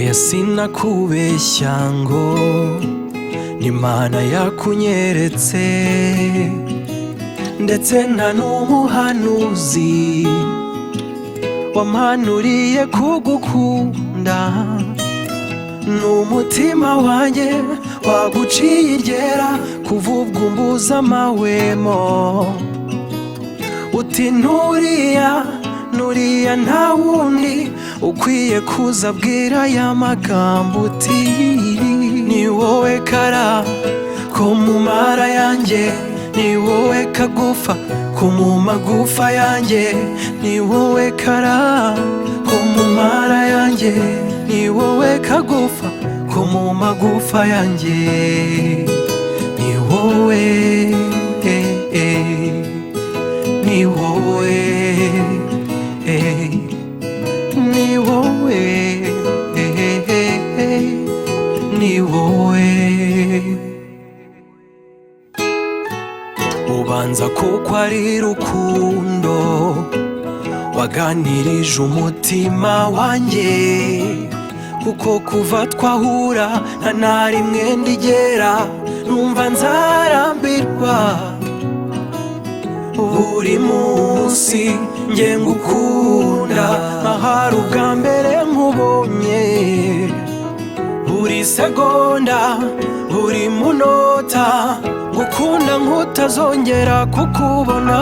oya sinakubeshya ngo n'Imana yakunyeretse, ndetse nta n'umuhanuzi wampanuriye kugukunda. N'umutima wanjye waguciye iryera kuva ubwo umbuza amahwemo. Uti nuriya nta wundi ukwiye kuza abwira aya magambo. Uti ni wowe kara ko mu mara yanjye, ni wowe kagufa ko mu magufa yanjye, ni wowe kara ko mu mara yanjye, ni wowe kagufa ko mu magufa yanjye, ni wowe ni wowe ni wowe ni wowe. Ubanza kuko ari rukundo waganirije umutima wanjye, kuko kuva twahura nta na rimwe ndigera numva nzarambirwa. Buri munsi nge ngukunda nk'ahari ubwa mbere nkubonye. Buri segonda buri munota ngukunda nk'utazongera kukubona.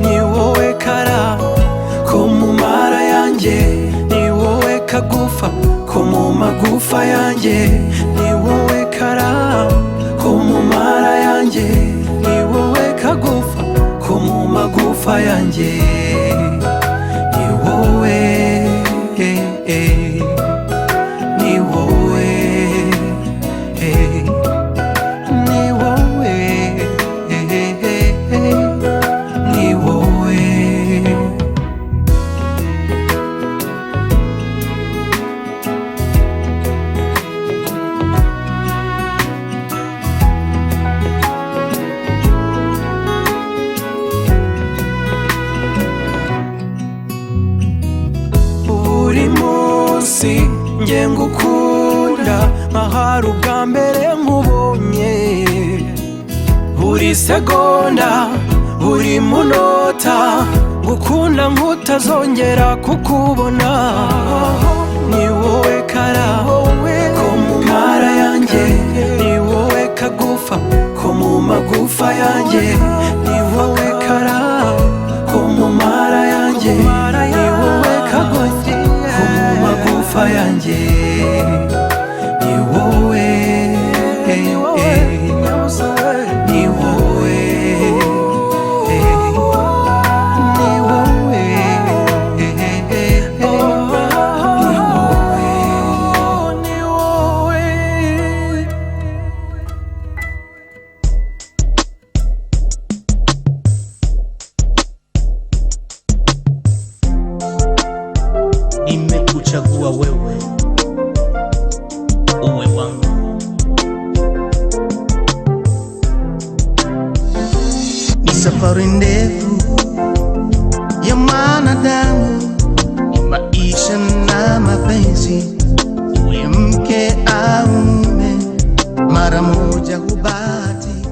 Ni wowe kara ko mu mara yanjye, ni wowe kagufa ko mu magufa yanjye, ni wowe kara ko mu mara yanjye, ni wowe kagufa ko mu magufa yanjye, ni wowe ni wowe ni wowe ni wowe. Buri munsi nge ngukunda nk'ahari ubwa mbere nkubonye. Buri segonda buri munota ngukunda nk'utazongera kukubona. Ni wowe kara ko mu mara yanjye, ni wowe kagufa ko mu magufa yanjye, ni wowe kara ko mu mara yanjye, ni wowe kagufa ko mu magufa yanjye, ni wowe ni wowe ni wowe Nimekuchagua wewe uwe wangu. Ni safari ndefu ya mwanadamu, ni maisha na mapenzi, uwe mke au mume, mara moja hubahatika.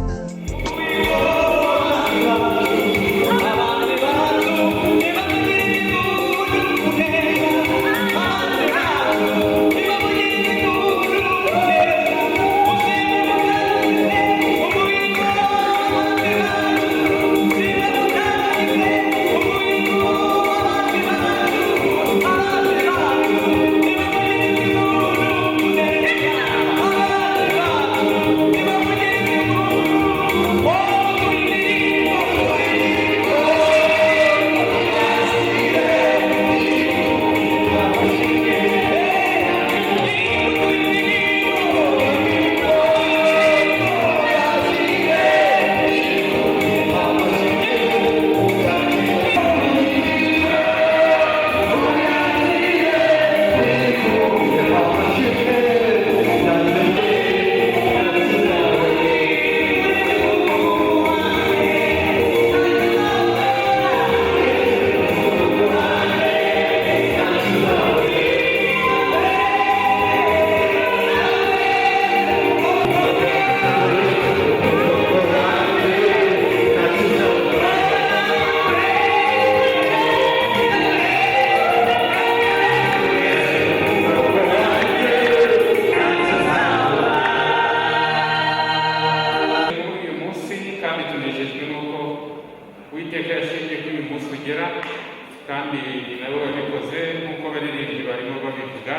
kandi nabo babikoze nk'uko baririmbyi barimo babivuga.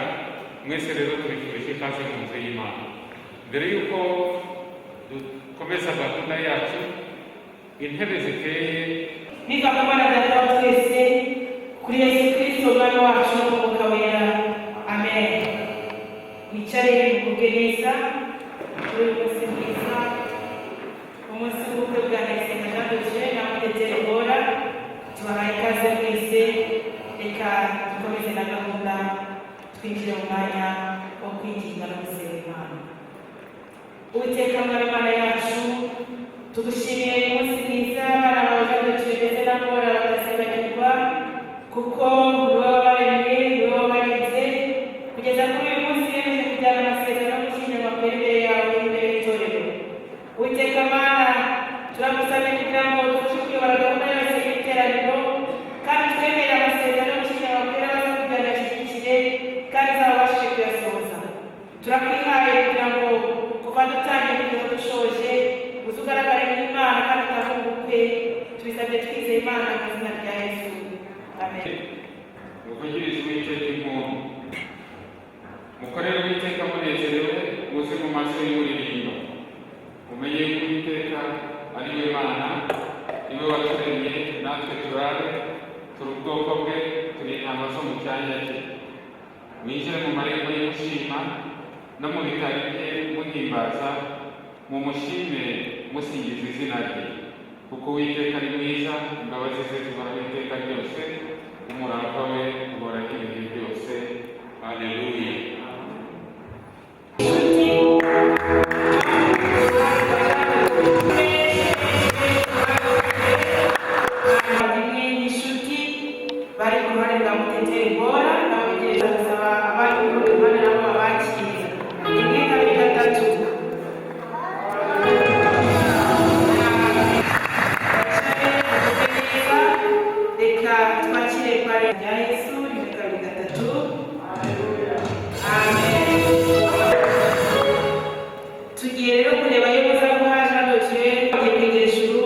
Mwese rero tubifurije ikaze mu nzu y'Imana. Mbere y'uko dukomeza gahunda yacu, intebe ziteye niba kubana data wa twese kuri Yesu Kristo umwami wacu n'umwuka wera. Amen. Wicare mugubwe neza kuri uyu munsi mwiza, umunsi w'ubukwe bwa Ndayisenga Jado Bora na Jado Bora. Tubahaye ikaze mwese, reka dukomeze na gahunda, twinjire mu mwanya wo kwiginga no gusenga Imana. Uwiteka mwami Imana yacu, tugushimiye uyu munsi mwiza abana bawe Jado ndetse na Bora bakazibagirwa, kuko uri wowe wabaremye, uri wowe wabarinze kugeza kuri uyu munsi yemeje kujyana amasezerano yo gushyingirwa ku imbere yawe imbere y'itorero. Uwiteka Mana, turagusabye kugira ngo dufashe kuyobora gahunda yose y'iteraniro, kandi twemere amasezerano yo gushyingirwa ku imbere yawe kugira ngo ashyigikire kandi azabashe kuyasohoza. Turakwihaye kugira ngo kuva dutangiye kugeza dushoje uze ugaragare nk'Imana kandi utahe ubukwe. Tubisabye twizeye Imana mu izina rya Yesu. Amen. muvugirize Uwiteka impundu, mukorere Uwiteka munezerewe, muze mu maso y'umuririmbo. Mumenye ko Uwiteka ari we Mana, niwe waturemye, natwe turare, turi ubwoko bwe, turi intama zo mu cyanya cye. Mwinjire mu marembo y'umushima no mu bitari bye muhimbaza, mumushimire musingiza izina rye, kuko Uwiteka ari mwiza, imbabazi ze zihoraho iteka ryose, umurava we uhoraho ibihe byose. Haleluya. Bari ku ruhande rwa Jado Bora n'abagereza gusaba abari ku rundi ruhande nabo babakiriye. Rimwe, kabiri, gatatu. Reka twakire kwa rya Yesu. Rimwe, kabiri, gatatu. Amen. Tugiye rero kureba abayobozi ba Jado bagiye kwegera ijuru,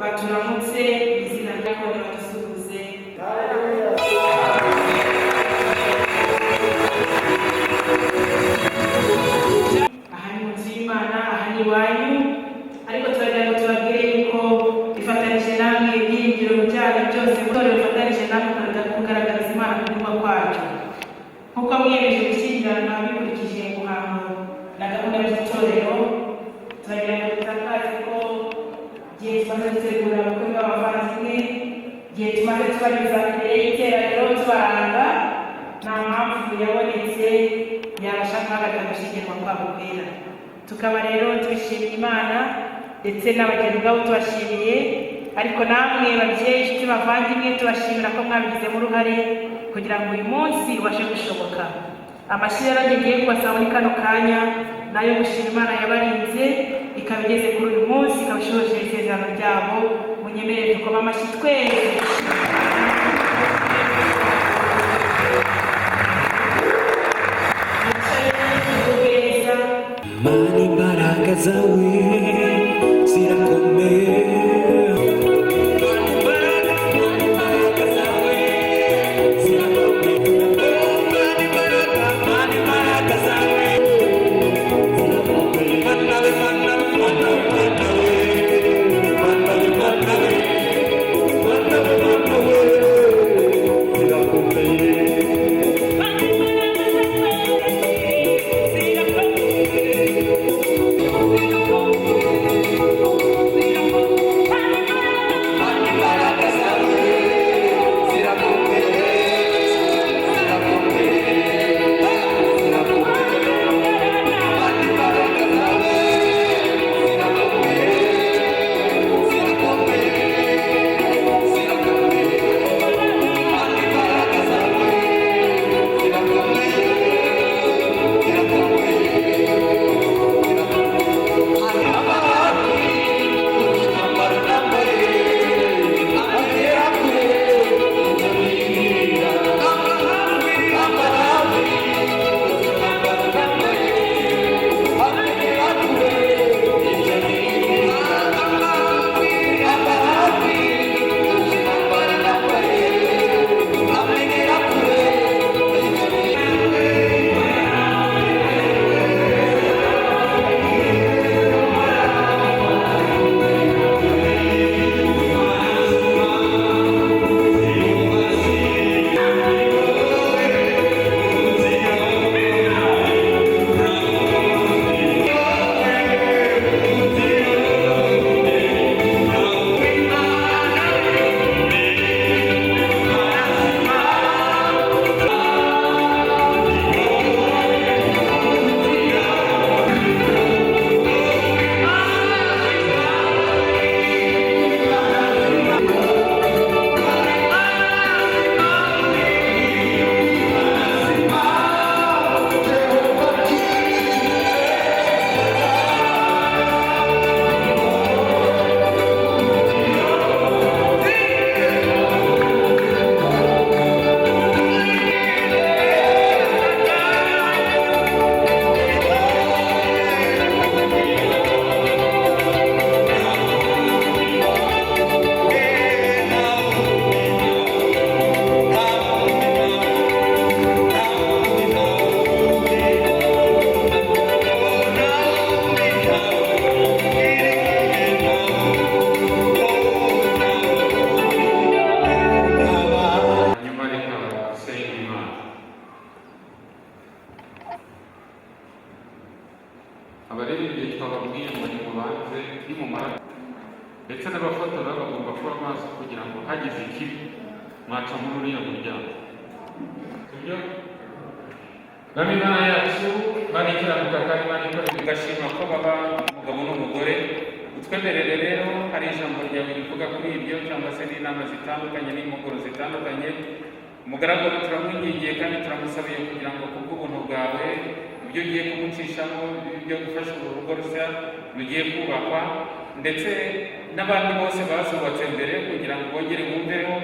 baturamutse izina ryako nibadusuhuze. Aha ni mu nzu y'Imana, aha ni iwanyu, ariko turagira ngo tubabwire yuko ifatanije namwe ibyiringiro byanyu byose, itorero rifatanije namwe kugaragariza Imana ku kuba kwacu. Nk'uko mwiyemeje gushyingirana bikurikije umuhango na gahunda z'itorero, turagira ngo dutangaze ko igihe tumaze gutegura ubukwe bw'abavandimwe, igihe tumaze tubanyuza imbere y'iteraniro tubaranga, nta mpamvu yabonetse yabasha guhagarika gushyingirwa kwabo kwera. Tukaba rero tubishimiye Imana ndetse n'abageni ubwabo tubashimiye, ariko namwe babyeyi, inshuti, bavandimwe, tubashimira ko mwabigizemo uruhare kugira ngo uyu munsi ubashe gushoboka. Amashyi rero ngiye kubasaba muri kano kanya nayo gushima Imana yabarinze ikaba igeze kuri uyu munsi, ikaba ishoje isezerano ryabo. Munyemerere dukoma amashyi twese. Mana, imbaraga zawe zirakomeye. Thank you. waca muri uriya muryango. Sibyo? Nami Imana yacu Imana ikiranuka kandi Imana ikorera igashima ko baba umugabo n'umugore. Utwemerere rero hari ijambo ryawe rivuga kuri ibyo cyangwa se n'inama zitandukanye n'impuguro zitandukanye. Umugaragu turamwingingiye kandi turamusabiye kugira ngo kubw'ubuntu bwawe ibyo ugiye kumucishamo ibyo gufasha uru rugo rushya rugiye kubakwa, ndetse n'abandi bose bazubatse mbere kugira ngo bongere bumveho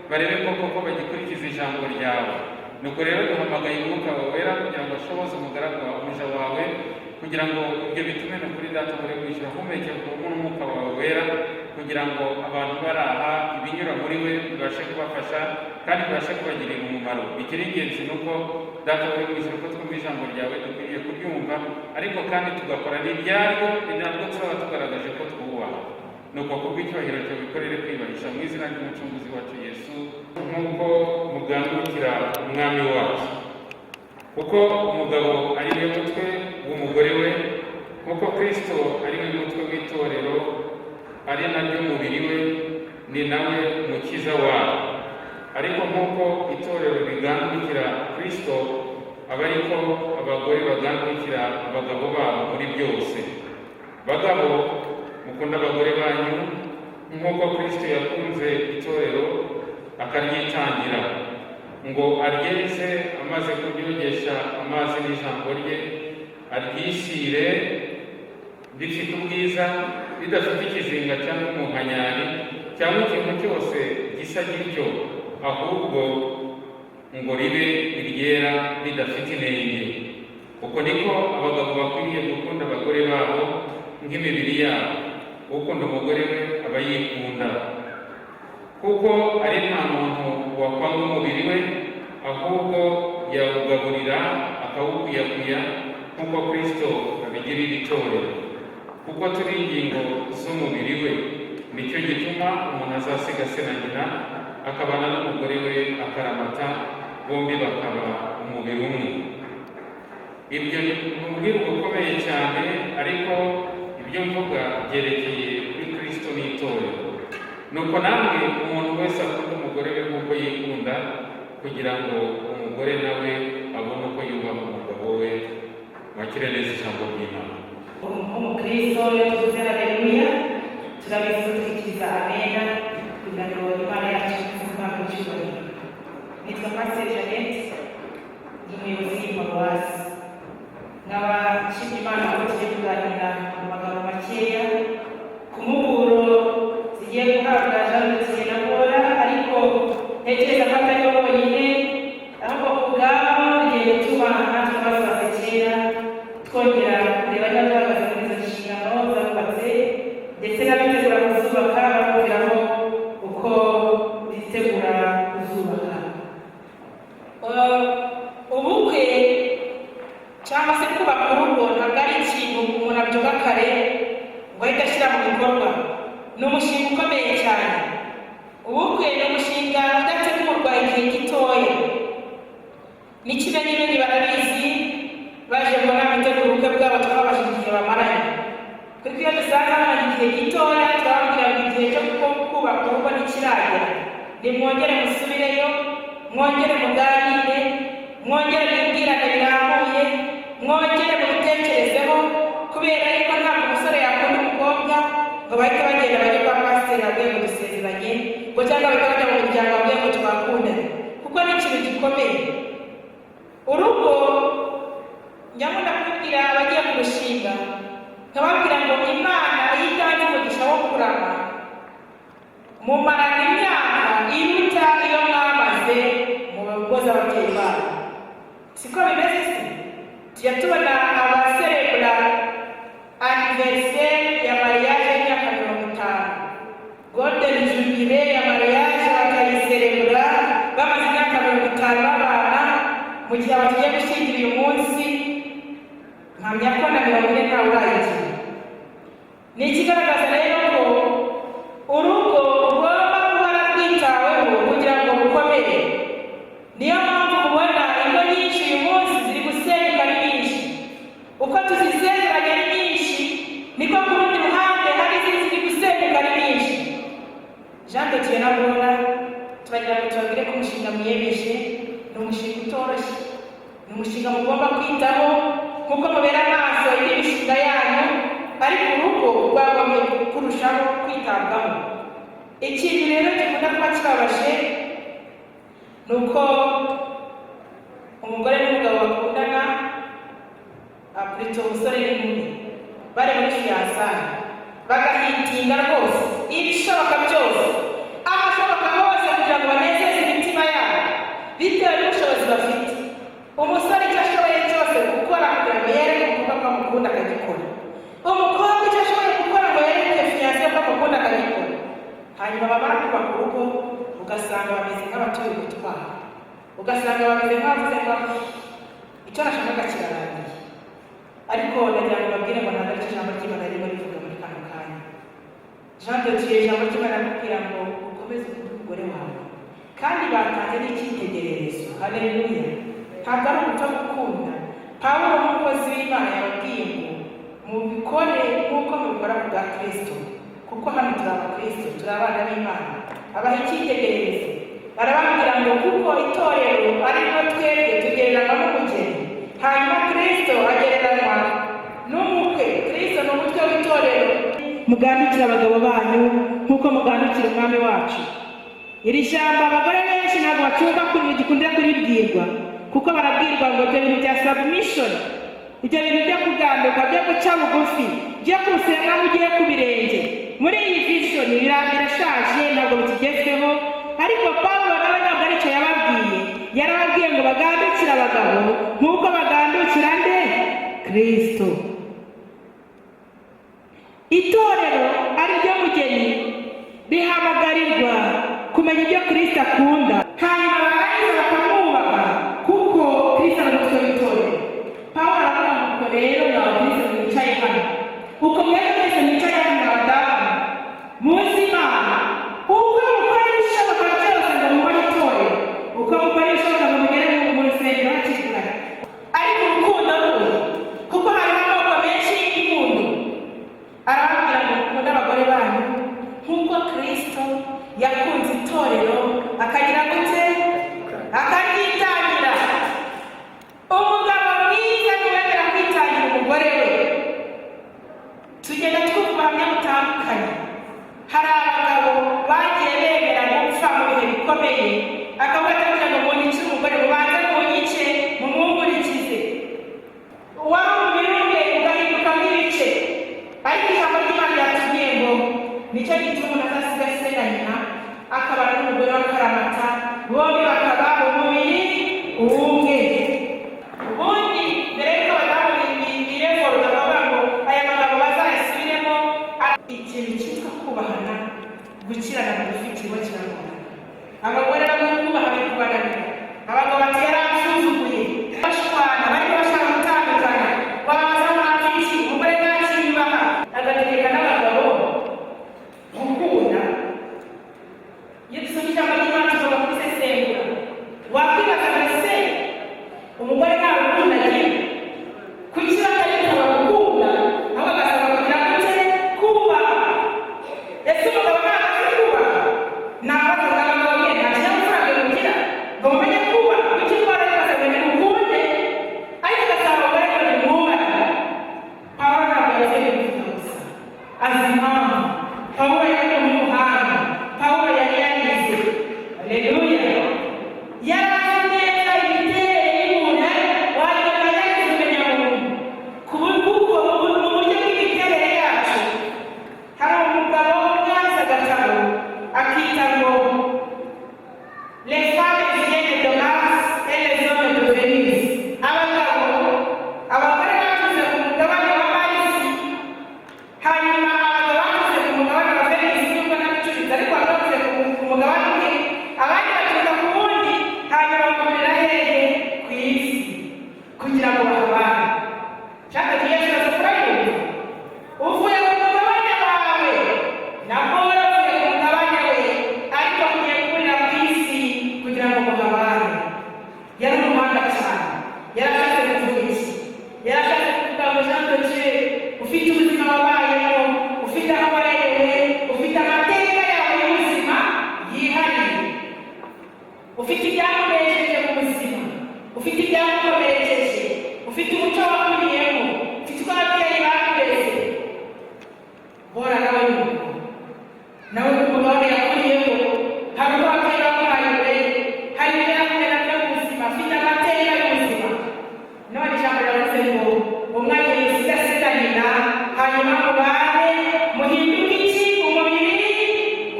barebe koko bagikurikiza ijambo ryawe. Nuko rero duhamagaye umwuka wawe wera kugira ngo ashoboze umugaragu wawe umuja wawe, kugira ngo ibyo bitume no kuri data buri kwishyura humekera ukuntu n'umwuka wawe wera, kugira ngo abantu baraha ibinyura muri we bibashe kubafasha kandi bibashe kubagirira umumaro. Ikiri ingenzi ni uko data buri kwishyura ko twumva ijambo ryawe dukwiriye kuryumva, ariko kandi tugakora n'ibyaryo, ni nabwo tuzaba tugaragaje ko twubaha. Nuko kubw'icyubahiro cyawe bikorere kwibahisha mu izina ry'umucunguzi wacu Yesu, nk'uko mugandukira umwami wacu. Kuko umugabo ari we mutwe w'umugore we, nk'uko Kristo ari we mutwe w'itorero ari naryo mubiri we, ni nawe mukiza wabo. Ariko nk'uko itorero rigandukira Kristo, aba ariko abagore bagandukira abagabo babo muri byose. Bagabo, mukunda abagore banyu nk'uko Kristo yakunze itorero akaryitangira, ngo aryeze amaze kuryogesha amazi n'ijambo rye, aryishyire rifite ubwiza, ridafite ikizinga cyangwa umunkanyari cyangwa ikintu cyose gisa gityo, ahubwo ngo ribe iryera ridafite inenge. Uko niko abagabo bakwiriye gukunda abagore babo nk'imibiri yabo. Ukunda umugore we aba yikunda, kuko ari nta muntu wakwanga umubiri we, ahubwo yawugaburira akawukwiyakuya nk'uko Kristo abigirira itorero. Kuko turi ingingo z'umubiri we, nicyo gituma umuntu azasiga se na nyina akabana n'umugore we akaramata, bombi bakaba umubiri umwe. Ibyo ni ubwiru bukomeye cyane, ariko ibyo mvuga byerekeye kuri Kristo n'itorero. Nuko namwe umuntu wese akunda umugore we nk'uko yikunda, kugira ngo umugore nawe abone uko yubaha umugabo we. Mwakire neza ijambo ry'Imana. Umukristo iyo tuvuze haleluya turabisubikiriza amena, kugira ngo Imana yacu izuba mu cyubahiro. Nitwa Pastor Janet, umuyobozi w'Iparuwasi. Nkaba nshimira Imana ko tugiye kuganira mu magambo makeya ku mpuguro zigiye guhabwa Jado Bora, ariko ntekereza ko atari bo bonyine, ahubwo ubwabo bigiye gutuma natwe bazasekera twongera kureba niba duhagaze muri izo nshingano zarubatse, ndetse n'abitegura kuzubaka babwiraho uko bitegura kuzubaka. Ubukwe cyangwa se kubaka urugo ntabwo ari ikintu umuntu abyuka kare ngo ahite ashyira mu bikorwa. Ni umushinga ukomeye cyane. Ubukwe ni umushinga udategurwa igihe gitoya. N'ikimenyimenyi barabizi, baje ngo namitegura ubukwe bwabo twababashije igihe bamaranye. Kuko iyo dusanga bamaze igihe gitoya turababwira ngo igihe cyo kubaka urugo ntikiragera. Nimwongere musubireyo, mwongere muganire, mwongere mwibwirane birambuye, mwongere mubitekerezeho, kubera yuko ntabwo umusore yakunda umukobwa ngo bahite bagenda bajye kwa pasiteri babwiye ngo dusezeranye, ngo cyangwa bahita bajya mu muryango babwiye ngo twakundane, kuko ni ikintu gikomeye. Urugo nyamuna kubwira abagiye kurushinga, nkababwira ngo Imana iyo itanze umugisha wo kurama, mumarana imyaka iruta iyo mwamaze mu ngo z'ababyeyi babo. Siko bimeze se? Tujya tubona abaserebura anniversaire ya mariage y'imyaka 50, golden jubilee ya mariage bakayiserebura bamaze imyaka 50 babana, mu gihe bagiye gushyingira uyu munsi mpamya ko na 40 ntawe urayigira. Ni ikigaragaza rero ko urugo rugomba guhora rwitaweho kugira ngo rukomere. Niyo mpamvu mubona ingo nyinshi uyu munsi ziri gusenyuka ari nyinshi. Uko tuzisezeranya ari nyinshi, niko ku rundi ruhande hari izindi ziri gusenyuka ari nyinshi. Jado Bora turagira ngo tubabwire ko yemeje ni umushinga utoroshye, ni umushinga mugomba kwitaho kuko mubera amaso y'imishinga yanyu, ariko urugo rwagombye kurushaho kwitabwaho. Ikintu rero gikunda kuba kibabaje ni uko umugore n'umugabo bakundana, apurito umusore n'inkumi bari muri fiyansaye, bagahitinga rwose ibishoboka byose, amashoboka hose kugira ngo banezeze imitima yabo bitewe n'ubushobozi bafite. Umusore icyo ashoboye cyose gukora kugira ngo yereke umukobwa ko amukunda akagikora, umukobwa icyo ashoboye gukora ngo yereke fiyanse ko amukunda akagikora. Hanyuma bamara kubaka urugo ugasanga bameze nk'abatuye ubutwari, ugasanga bameze nk'abavuze ngo icyo nashakaga kirarangiye. Ariko ndagira ngo babwire ngo ntabwo aricyo ijambo ry'Imana ririmo rivuga muri kano kanya. Jean de Dieu ijambo ry'Imana aramubwira ngo ukomeze ukunda umugore wawe, kandi batanze n'icyitegererezo. Haleluya! Ntabwo ari ugupfa gukunda. Pawulo n'umukozi w'Imana yababwiye ngo mubikore nk'uko mubikora ku bwa Kristo, kuko hano turi abakristo, turi abana b'Imana. Abaha icyitegererezo, barababwira ngo kuko itorero ari ryo twebwe tugereranywa n'umugeni, hanyuma Kristo agereranywa n'umukwe. Kristo ni umutwe w'itorero. Mugandukire abagabo banyu nk'uko mugandukira umwami wacu. Iri jambo abagore benshi ntabwo bacyumva gikunda kuribwirwa, kuko barabwirwa ngo ibyo bintu bya submission, ibyo bintu byo kuganduka, byo guca bugufi, byo gusenga mugiye ku birenge, muri iyi vision birashaje, ntabwo bikigezweho. Ariko Pawulo nawe ntabwo aricyo yababwiye. Yarababwiye ngo bagandukire abagabo nk'uko bagandukira nde? Kristo. Itorero ari ryo mugeni rihamagarirwa kumenya ibyo Kristo akunda, hanyuma barangiza bakamwubaha kuko Kristo ari umutwe w'itorero. Pawulo aravuga ngo rero nawe Kristo mwicaye hano, uko mwese mwese mwicaye hano abadamu muzi Imana, uko mukora ibishoboka byose ngo mubone itorero, uko mukora ibishoboka ngo mugere mu rusengero hakiri kare. Ariko urukundo rwe, kuko harimo amoko menshi y'urukundo, arababwira ngo mukunde abagore banyu nk'uko Kristo yakunze itorero akagira gute? muzima, ufite ibyagukomerekeje, ufite umuco wakuriyemo, ufite uko ababyeyi bakureze. Bora nawe nuko, nawe umugabo yakuriyemo, hari uko ababyeyi bamuhaye uburere, hari ibyo yahuye nabyo mu buzima, afite amateka y'ubuzima. None ijambo riravuze ngo umwana yisigasira nyina, hanyuma mubane muhinduke iki? Umubiri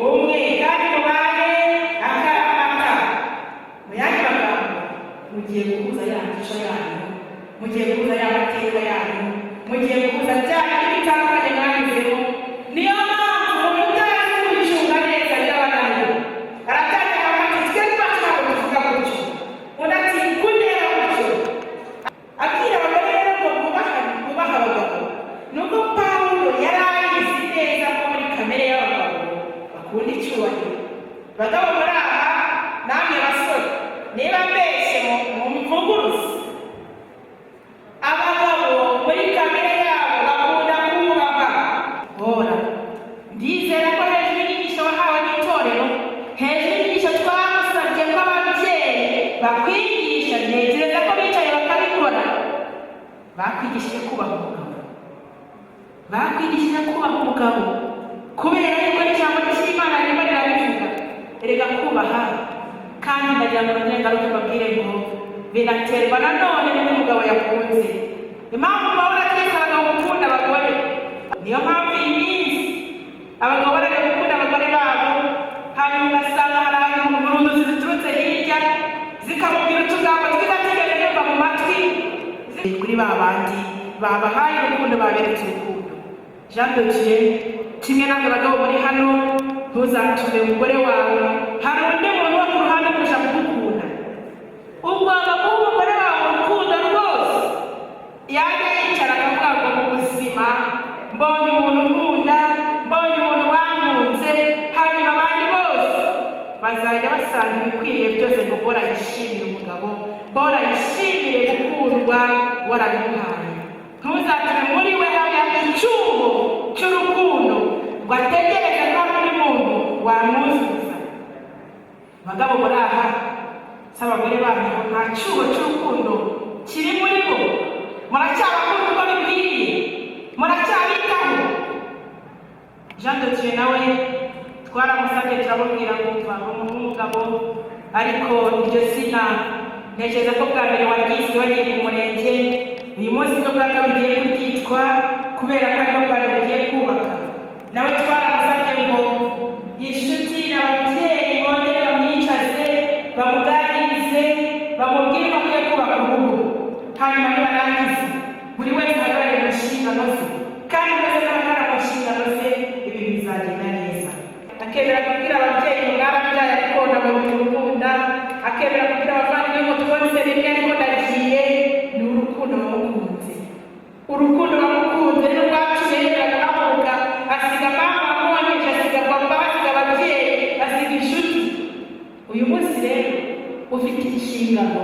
umwe, kandi mubane akaramata. Mu yandi magambo, mugiye guhuza ya mico yanyu, mugiye guhuza ya mateka yanyu, mugiye guhuza bya bintu bitandukanye mwanyuzemo. Niyo mpamvu umuntu utazi kubicunga neza by'abananiwe aratangira ati twe twacu ntabwo tuvuga gutyo, undi ati kundeba gutyo. Abwira abagore rero ngo bubaha abagabo, nuko Pawulo yari abizi neza ko muri kamere y'abagabo bakunda icyubahiro. Bagabo muri aha, namwe basore, niba mbese mu mvuguruzi, abagabo muri kamere yabo bakunda kubaha. Bora, ndizera ko hejuru y'inyigisho wahawe n'itorero, hejuru y'inyigisho twagusabye ko ababyeyi bakwigisha, ntekereza ko bicaye bakabikora. Bakwigishije kubaha umugabo, bakwigishije kubaha umugabo, kubera yuko ijambo ry'Imana ririmo rirabivuga. Erega kubaha, kandi ndagira ngo ngaruke mbabwire ngo binaterwa nanone n'uko umugabo yakunze. Impamvu Pawulo atwise abagabo gukunda abagore, niyo mpamvu iyi minsi abagabo barajya gukunda abagore babo, hanyuma ugasanga hari abantu burundu ziturutse hirya zikamubwira utugambo twiza tigeze yumva mu matwi kuri ba bandi babahaye urukundo, baberetse urukundo. Jado Bora, kimwe n'abandi bagabo muri hano, ntuzatume umugore wawe hari undi muntu wo ku ruhande kurusha kugukunda. Ugomba guha umugore wawe urukundo rwose, yajya yicara akavuga ngo mu buzima mbonye umuntu nkunda, mbonye umuntu wankunze, hanyuma abandi bose bazajya basanga ibikwiriye byose ngo Bora yishimire umugabo, Bora yishimire gukundwa warabimuhaye. Ntuzatume muri we haba icyuho cy'urukundo ngo ategereze ko undi muntu wamwuzuza. Bagabo muri aha, si abagore banyu, nta cyuho cy'urukundo kiri muri bo. Muracyabakunda uko bikwiriye, muracyabitaho. Jado Bora nawe twaramusabye turamubwira ngo twagomba umugabo, ariko iryo zina ntekereza ko bwa mbere wagiye wagiye mu murenge, uyu munsi bwo bwa kabiri ugiye kuryitwa kubera ko ariko bwari bugiye kubaka. Nawe twaramusabye ngo inshuti n'ababyeyi bongere bamwicaze, bamuganirize, bamubwire ko akwiye kubaka urugo. Hanyuma nibarangiza buri wese ahagarare mu nshingano ze, kandi buri wese ahagarare mu nshingano ze, ibintu bizagenda neza. Akemera kubwira ababyeyi ngo mwarabyaye ariko nabonye urukunda, akemera kubwira abavandimwe ngo twonse rimwe ariko ndagiye. Ni urukundo wamukunze, urukundo wamukunze rero rwatumye yemera ahaguruka, asiga mama amwonyeje, asiga papa, asiga ababyeyi, asiga inshuti. Uyu munsi rero ufite inshingano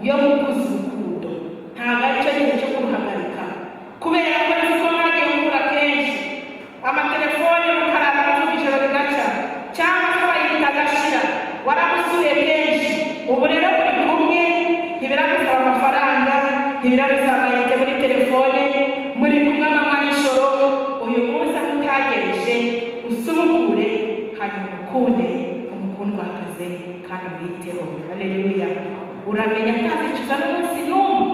yo gukuza urukundo, ntabwo ari cyo gihe cyo kuruhagarika, kubera ko niko mwagiye mukura kenshi amatelefone mukarara muvuga ijoro rigaca, cyangwa se bayita agashira, waramusuye kenshi. Ubu rero muri kumwe, ntibiragusaba amafaranga, ntibiragusaba amayinite muri telefone, muri kumwe amanywa n'ijoro. Uyu munsi aho utagereje usubukure, hanyuma ukunde umukundwakaze kandi umwiteho. Haleluya. Uramenya ntazicuza n'umunsi n'umwe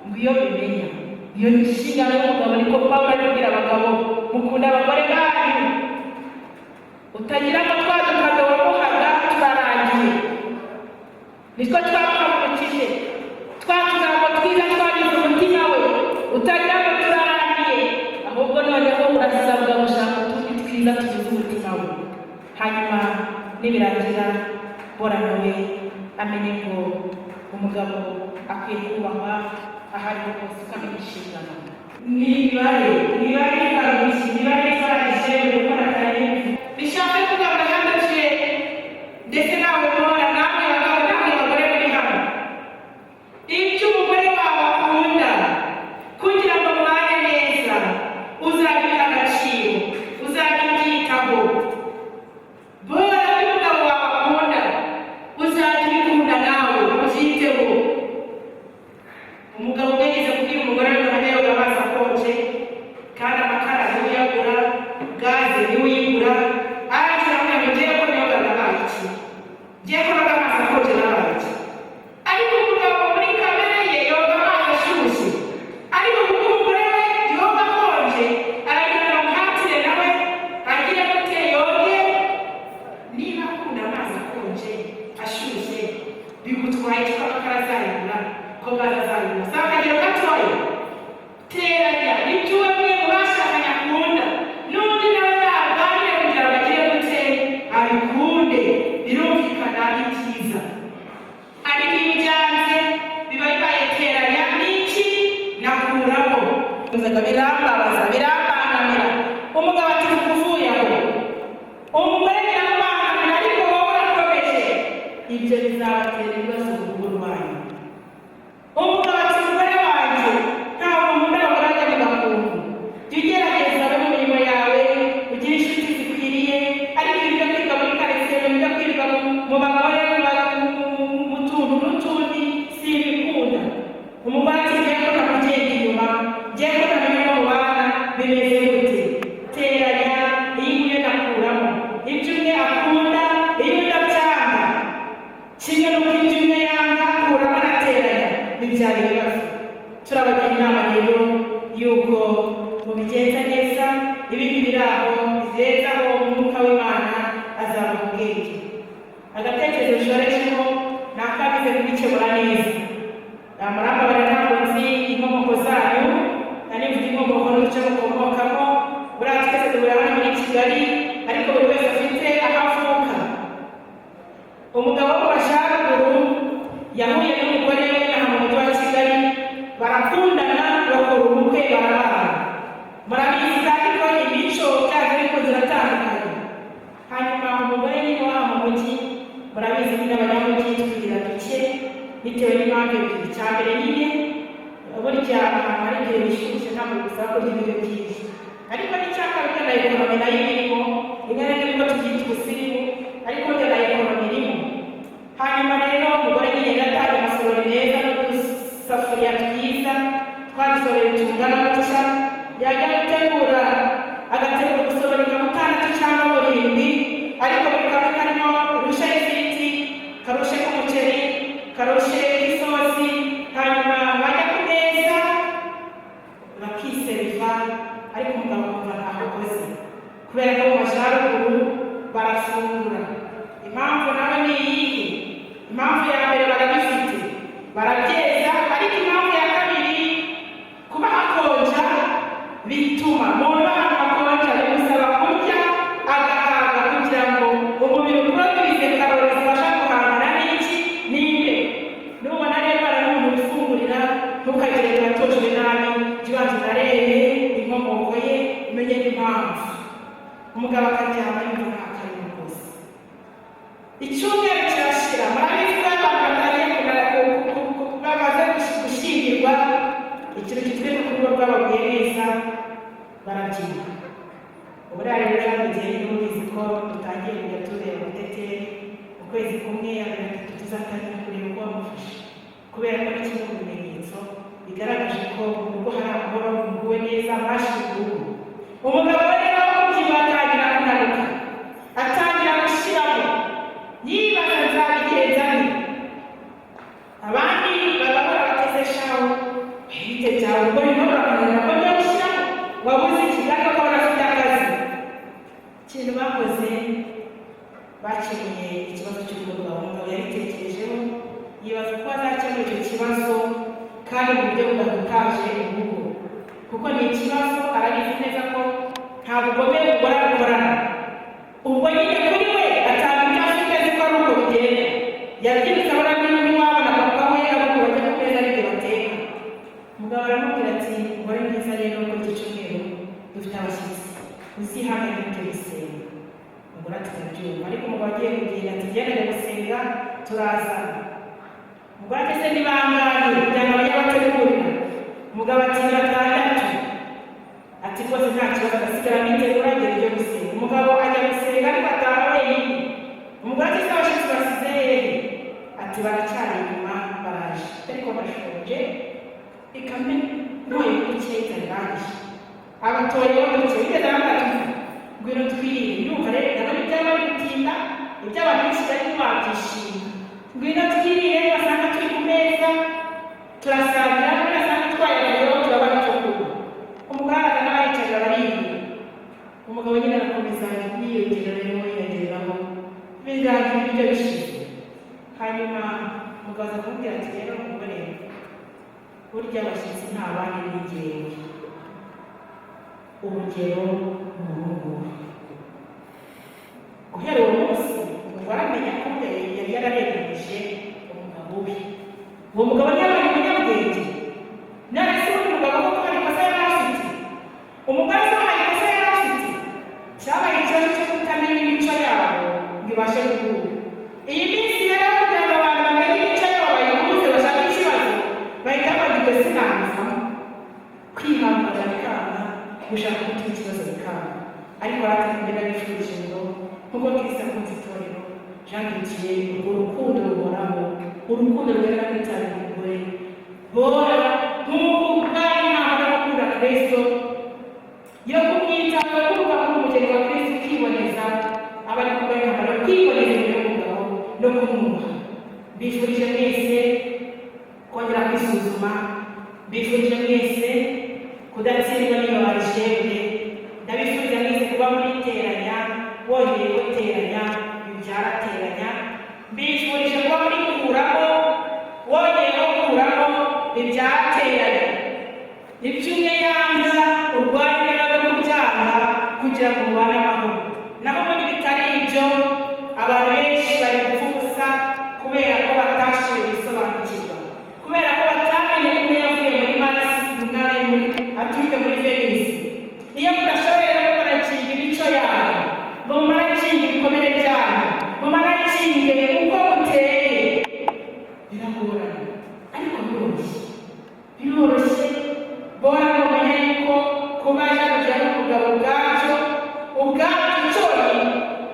ngo iyo bimenya, iyo ni inshingano y'umugabo. Niko Pawulo ari kubwira abagabo, mukunda abagore banyu, utagira ngo twa dukado wamuhaga twarangiye, nitwo twamuhagurukije, twa tugambo twiza twagize umutima we, utagira ngo turarangiye, ahubwo noneho urasabwa gushaka utundi twiza tugize umutima we. Hanyuma nibirangira, Bora nawe amenye ngo umugabo akwiye kubahwa aho ari hose, ukamenya inshingano. Nibare ikarusha, nibare ikarusha gukora cyane bishaka kugira ngo Jado Bora ndetse nawe Bora, namwe bagabo namwe bagore muri hano, icyo umugore wawe akunda kugira ngo mubane neza, uzagira agaciro, uzagira ubyitaho. Bora, umugabo wawe akunda uzagira ukunda nawe ubyiteho. karazayura ko bazazayura sakagero gatoya teranya icyuwe mwe mubashakanye akunda n'undi nawe yaganire kugira ngo agire gute abikunde birumvikana icyiza ariko iyo byanze biba bibaye teranya n'iki nakuramo uzaga birambabaza birambangamira umugabo ati kuvuye aho umugore birambangamira ariko wowe urakomeje ibyo bizabatera ibibazo mu rugo rwanyu umugabo ati umugore wanjye ntabwo nkunda abagore ajya mu gakungu jya ugerageza abo mu mirimo yawe ugire inshuti zikwiriye ariko ibyo kwiga muri karitsiye ibyo kwiga mu bagore mu tuntu n'utundi simbikunda umugore ati ngiye ko namugenda inyuma ngiye ko namenya ko mu bana bimeze gute teranya iyo umwe nakuramo ibyo umwe akunda iyo undi abyanga kimwe n'uko ibyo umwe yanga kuramo anateranya bibyara ibibazo turabagira inama rero yuko mubigenza neza ibindi biri aho bizezaho umwuka w'Imana azaba mu bwenge agatekerezo bishoresheho ni akabize kubikemura neza amurambabara ntabwo nzi inkomoko zanyu nanivuga inkomoko n'uduce mukomokamo buriya twese duhurira hano muri Kigali ariko buri wese afite aho avuka umugabo wo mu majyaruguru yahuye n'umugore we aha mu mujyi wa Kigali barakundana bakora ubukwe barabana murabizi ariko imico byaje ariko ziratandukanye hanyuma umugore niwe aha mu mujyi murabizi nyine abanyamujyi twirira duke bitewe n'impamvu ebyiri icya mbere nyine burya ahantu hari igihe bishyushye ntabwo bisaba kurya ibiryo byinshi ariko n'icya kabiri na ekonomi nayo irimo rimwe na rimwe tubyita ubusirimu ariko burya na ekonomi irimo hanyuma rero umugore nyine yatanga amasorori meza n'udusafuriya twiza twadusoreye tungana gutya yajya gutegura agategura udusorori nka 6 cyangwa 7 ariko buri kamwe karimo urushe y'ifiriti karushe k'umuceri karushe k'isosi hanyuma bajya ku meza bakiseriva ariko umugabo akumva ntaho akoze kubera ko mu majyaruguru barafungura impamvu nawe ni iyihe impamvu ya mbere barabifite barabyeza ariko impamvu ya kabiri kuba hakonja bituma umuntu ahantu hakonja bimusaba kurya agahaga kugira ngo umubiri uproduise karori zibasha guhangana n'iki n'imbe nubona rero bari umuntu wifungurira ntukagire gatojwe nabi jya ubanza unarebe inkomoko ye umenye n'impamvu umugabo akaryama yumva nta karimo rwose icyumweru kirashira murabizi ko abantu batangiye bamaze gushyingirwa ikintu kitwereka ko urugo rwabo rwabaguye neza barabyina uburiya rero hano igihe n'ubizi ko dutangiye kujya tureba umuteteri mu kwezi kumwe abiri atatu tuzatangira kureba uko wamufashe kubera ko ari kimwe mu bimenyetso bigaragaje ko mu rugo hari amahoro muguwe neza mwashyira urugo umugabo rero w'umubyibuho atangira kunanuka atangira gushyiramo yibaza nzabigenza nte abandi bagahora bateze shawo bite byawe ubwo rero barakananira ko njya gushyiramo wabuze ikigali ko barafite akazi ikintu bakoze bakemuye ikibazo cy'urugo rwawe umugabo yabitekerejeho yibaza ko azakemura icyo kibazo kandi mu buryo budahutaje urugo kuko ni ikibazo arabizi neza ko nta bugome bukora gukorana ubwo nyine kuri we atanga ibyo afite azi ko ari uko bigenda yabyirutse abona n'iwabo na papa we ahubwo bajya ku meza aribyo bateka umugabo aramubwira ati umugore mwiza rero ko iki cyumweru dufite abashyitsi uzihangane n'ibyo gusenga umugore ati ndabyumva ariko umugabo agiye kugenda ati genda gusenga turazana umugore ati se ni bangahe kugira ngo bajye bategurira umugabo ati ni 6 ati rwose nta kibazo agasigara nitegura agera ibyo gusenga umugabo ajya gusenga ariko ataha wenyine umugore ati se abashyitsi basize hehe ati baracyari inyuma baraje ariko bashonje ikamwe ntoye kuke itarangije abatoye bamuke bigeze bamubwira ngwino twirire ndumva rero nabona ibyaba bari gutinda iby'abantu benshi bari babyishima ngwino twirire basanga turi ku meza turasangira basanga twayageyeho turabona icyo kunywa umugabo araza n'abayicaye baririye umugabo nyine arakomeza yiyongera rero yiyongereraho birangira ibyo bishize hanyuma umugabo aza kumubwira ati rero umugore burya abashyitsi nta bandi b'ingenzi urugero ni urunguru. Guhera uwo munsi baramenya ko yari yararengeje umugabo we. Uwo mugabo ntiyabaye umunyabwenge, none se uwo mugabo kuko hari ikosa yari afite, umugore se hari ikosa yari afite, cyabaye ikibazo cyo kutamenya imico yabo ngo ibashe guhura. Iyi minsi rero kugira ngo abantu bamenye imico yabo bayihuze bashake ikibazo bahita bagira sinanzamo kwihangana bikanga, gushaka gutuma ikibazo bikanga. Ariko baratambira bifurije ngo nk'uko Kristo akunze itorero jandikiye urwo rukundo ruhoraho, urukundo rwera rwitangirwe bora nk'uko bwari ntabwo gukunda Kristo yo kumwitaho kuvuga ko umugeni wa Kristo ukiboneza abari kubaye akamaro kwiboneza imbere y'umugabo no kumwubaha. Mbifurije mwese kongera kwisuzuma, mbifurije mwese kudatsindwa n'iyo barishemwe, ndabifuriza mwese kuba muriteranya wongeye guteranya ibyarateranya, mbifurije kuba muri kuramo wongeye gukuramo ibyarateranya. Ibyo umwe yanza urwanira no kubyanga kugira ngo mubane amahoro. Naho muri bitari ibyo abantu benshi bari gupfa ubusa kubera ko batashoboye gusobanukirwa, kubera ko batamenye umwe yavuye muri Marisi umwari muri aturuke muri Venisi. Iyo mudashoboye rero murakinga imico yawe, ngo murakinga ibikomere byanyu, ngo murakinge uko muteye, biragorana ariko biroroshye. Bora mumenya yuko kuba yabajya n'umugabo ubwacyo cyonyine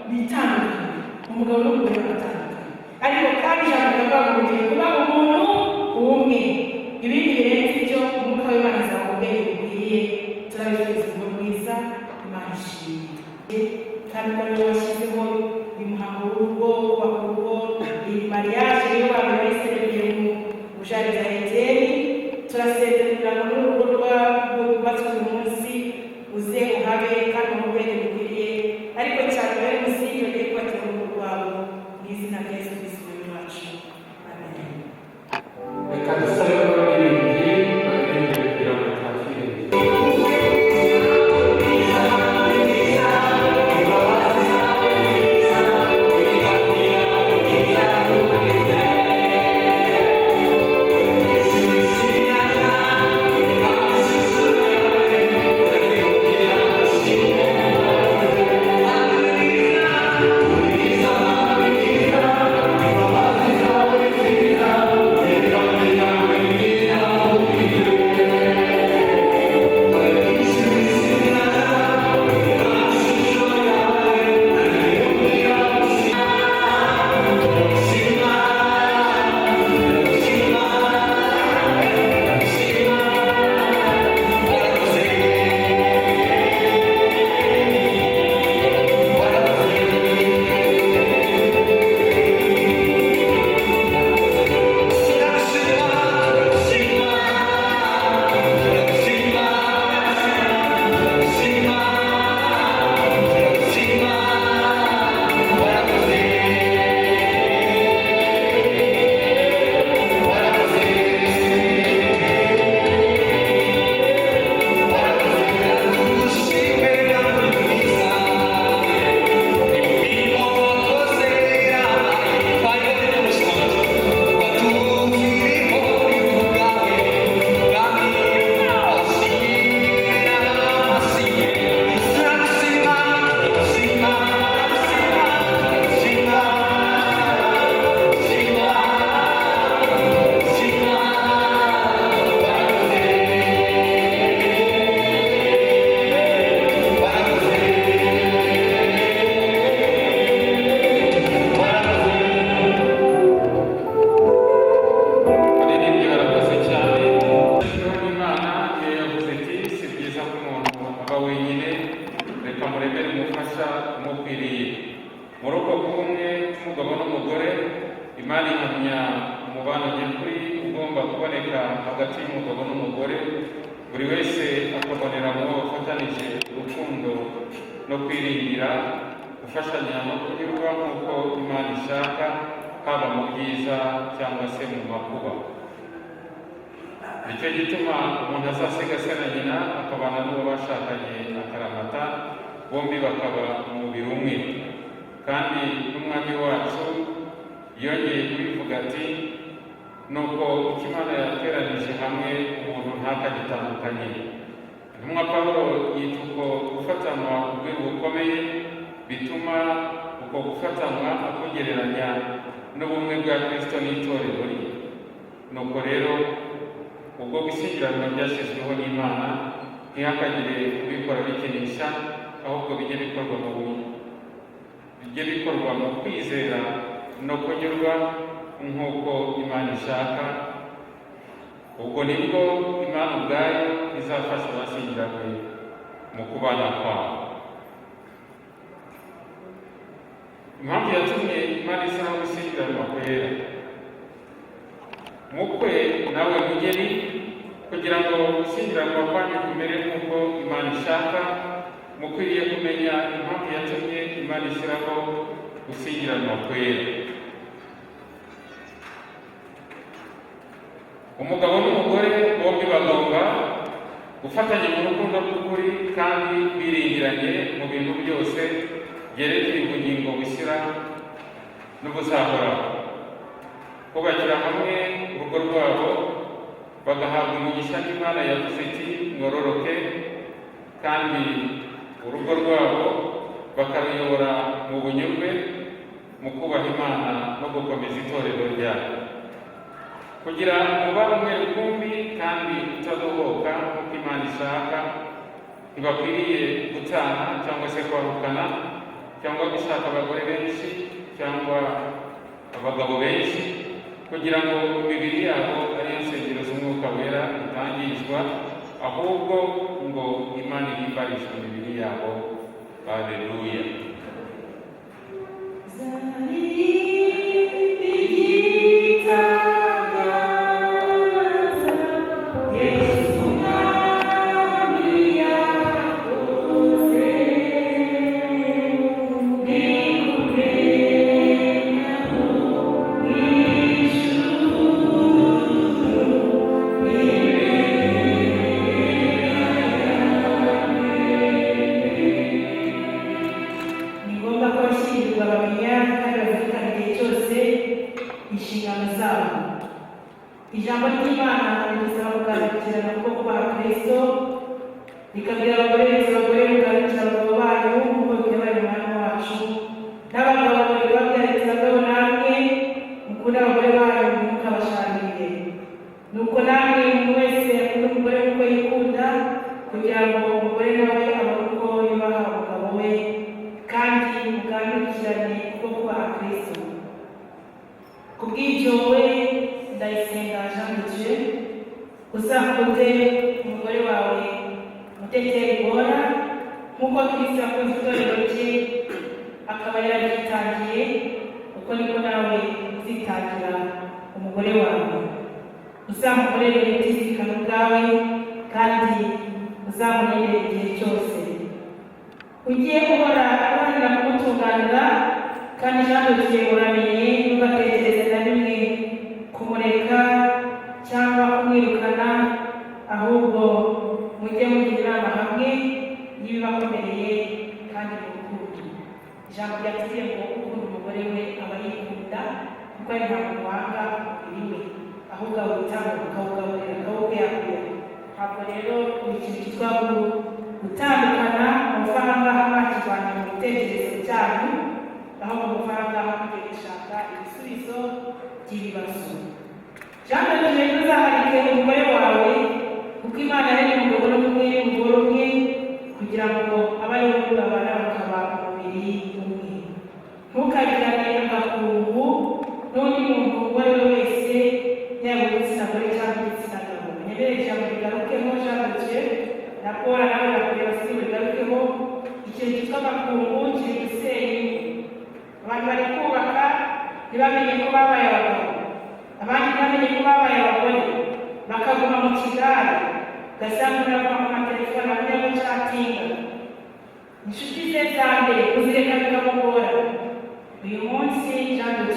bitandukanye, umugabo n'umugore batandukanye, ariko kandi ijambo rikavuga ngo mugiye kuba umuntu umwe. Ibindi birenze ibyo umwuka w'Imana azakubwira bikwiye. Turabifuriza ubwo bwiza, Imana ishimwe kandi ko niwe washyizeho imihango y'urugo, kubaka urugo, iyi mariage niyo bantu bayiserebeye mu bujariza Eteri. Turasezerera ngo n'urugo rwubatswe uyu munsi uze uhabe kandi umubere bikwiriye, ariko cyane bari umusingi bagiye kubakira urugo rwabo mu izina rya Yesu Kristo umwami wacu, amen. Reka dusabe n'ibindi babirengeje kugira ngo twakire. haba mu byiza cyangwa se mu makuba. Nicyo gituma umuntu azasiga na nyina akabana n'uwo bashakanye akaramata, bombi bakaba umubiri umwe. Kandi n'umwami wacu yongeye kubivuga ati, nuko Imana yateranije hamwe umuntu ntakagitandukanye. Intumwa Pawulo yita uko gufatanwa urwego bukomeye bituma uko gufatanwa akugereranya n'ubumwe bwa Kristo n'itorero rye. Nuko rero ubwo gushyingiranwa byashyizweho n'Imana ntihakagire kubikora bikinisha, ahubwo bijye bikorwa mu kwizera no kunyurwa nk'uko Imana ishaka. Ubwo nibwo Imana ubwayo izafasha abashyingiranywe mu kubana kwabo. Impamvu yatumye Imana isaba gushyingiranwa kwera, mukwe nawe mugeni, kugira ngo gushyingiranwa kwanyu kumere nk'uko Imana ishaka, mukwiriye kumenya impamvu yatumye Imana ishyiraho gushyingiranwa kwera. Umugabo n'umugore bombi bagomba gufatanya mu rukundo rw'ukuri kandi biringiranye mu bintu byose byerekeye ubugingo bushyira n'ubuzahoraho. Kubakira hamwe urugo rwabo, bagahabwa umugisha n'Imana yavuze iti mwororoke, kandi urugo rwabo bakaruyobora mu bunyurwe, mu kubaha Imana no gukomeza itorero ryayo. Kugira umubare umwe rukumbi kandi utadohoka nk'uko Imana ishaka, ntibakwiriye gutana cyangwa se kwahukana cyangwa gushaka abagore benshi cyangwa abagabo benshi, kugira ngo imibiri yabo ariyo nsengero z'Umwuka Wera itangizwa, ahubwo ngo Imana ihimbarishe imibiri yabo. Haleluya. Ijambo ry'Imana ridusaba kugarukirana kuko kubaha Kristo, rikabwira abagore beza abagore mugarukira abagabo banyu nk'uko byabaye umwami wacu, n'abagabo babyaretse abagabo namwe mukunda abagore banyu ntimukabasharire. Nuko namwe umuntu wese akunda umugore nk'uko yikunda, kugira ngo umugore nawe abone uko yubaha umugabo we, kandi mugandukirane kuko kubaha Kristo. Kubw'ibyo we ndayisenga Jado uzakunde umugore wawe Jado Bora nk'uko Kristo yakunze itorero rye akaba yararyitangiye, uko niko nawe uzitangira umugore wawe. Uzamukorere utisikana ubwawe kandi uzamurinde igihe cyose. Ugiye guhora aharanira kumutunganira, kandi Jado uramenye ntugatekereze na rimwe kumureka cyangwa kumwirukana, ahubwo mujye mugira inama hamwe y'ibibakomereye kandi mu rukundo. Ijambo ryatubwiye ngo ukunda umugore we aba yikunda, kuko ari nta muntu wanga umubiri we, ahubwo awitaho akawugaburira akawukwirakwira. Ntabwo rero buri kintu cyitwa gutandukana muva aha ngaha mwakivanye mu bitekerezo byanyu, aho muva aha ngaha mugiye gushaka ibisubizo by'ibibazo. Jado uzaharike umugore wawe, kuko Imana yaremye umugabo n'umwe n'umugore umwe, kugira ngo abe ari bo babana bakaba umubiri umwe. Ntukagirane agakungu n'undi muntu uwo ari we wese, yaba igitsina gore cyangwa igitsina gabo. Nyemere ijambo rigarukeho Jado na Bora nawe bakureba si rigarukeho. Ikintu cyitwa agakungu kiri gusenya. Abantu bari kubaka ntibamenye ko babaye abagabo, abandi ntibamenye ko babaye abagore, bakaguma mu kigare, ugasanga urava mu matelefone bamenya ko cyatinga. Inshuti ze za mbere kuzireka bikamugora. Uyu munsi Jado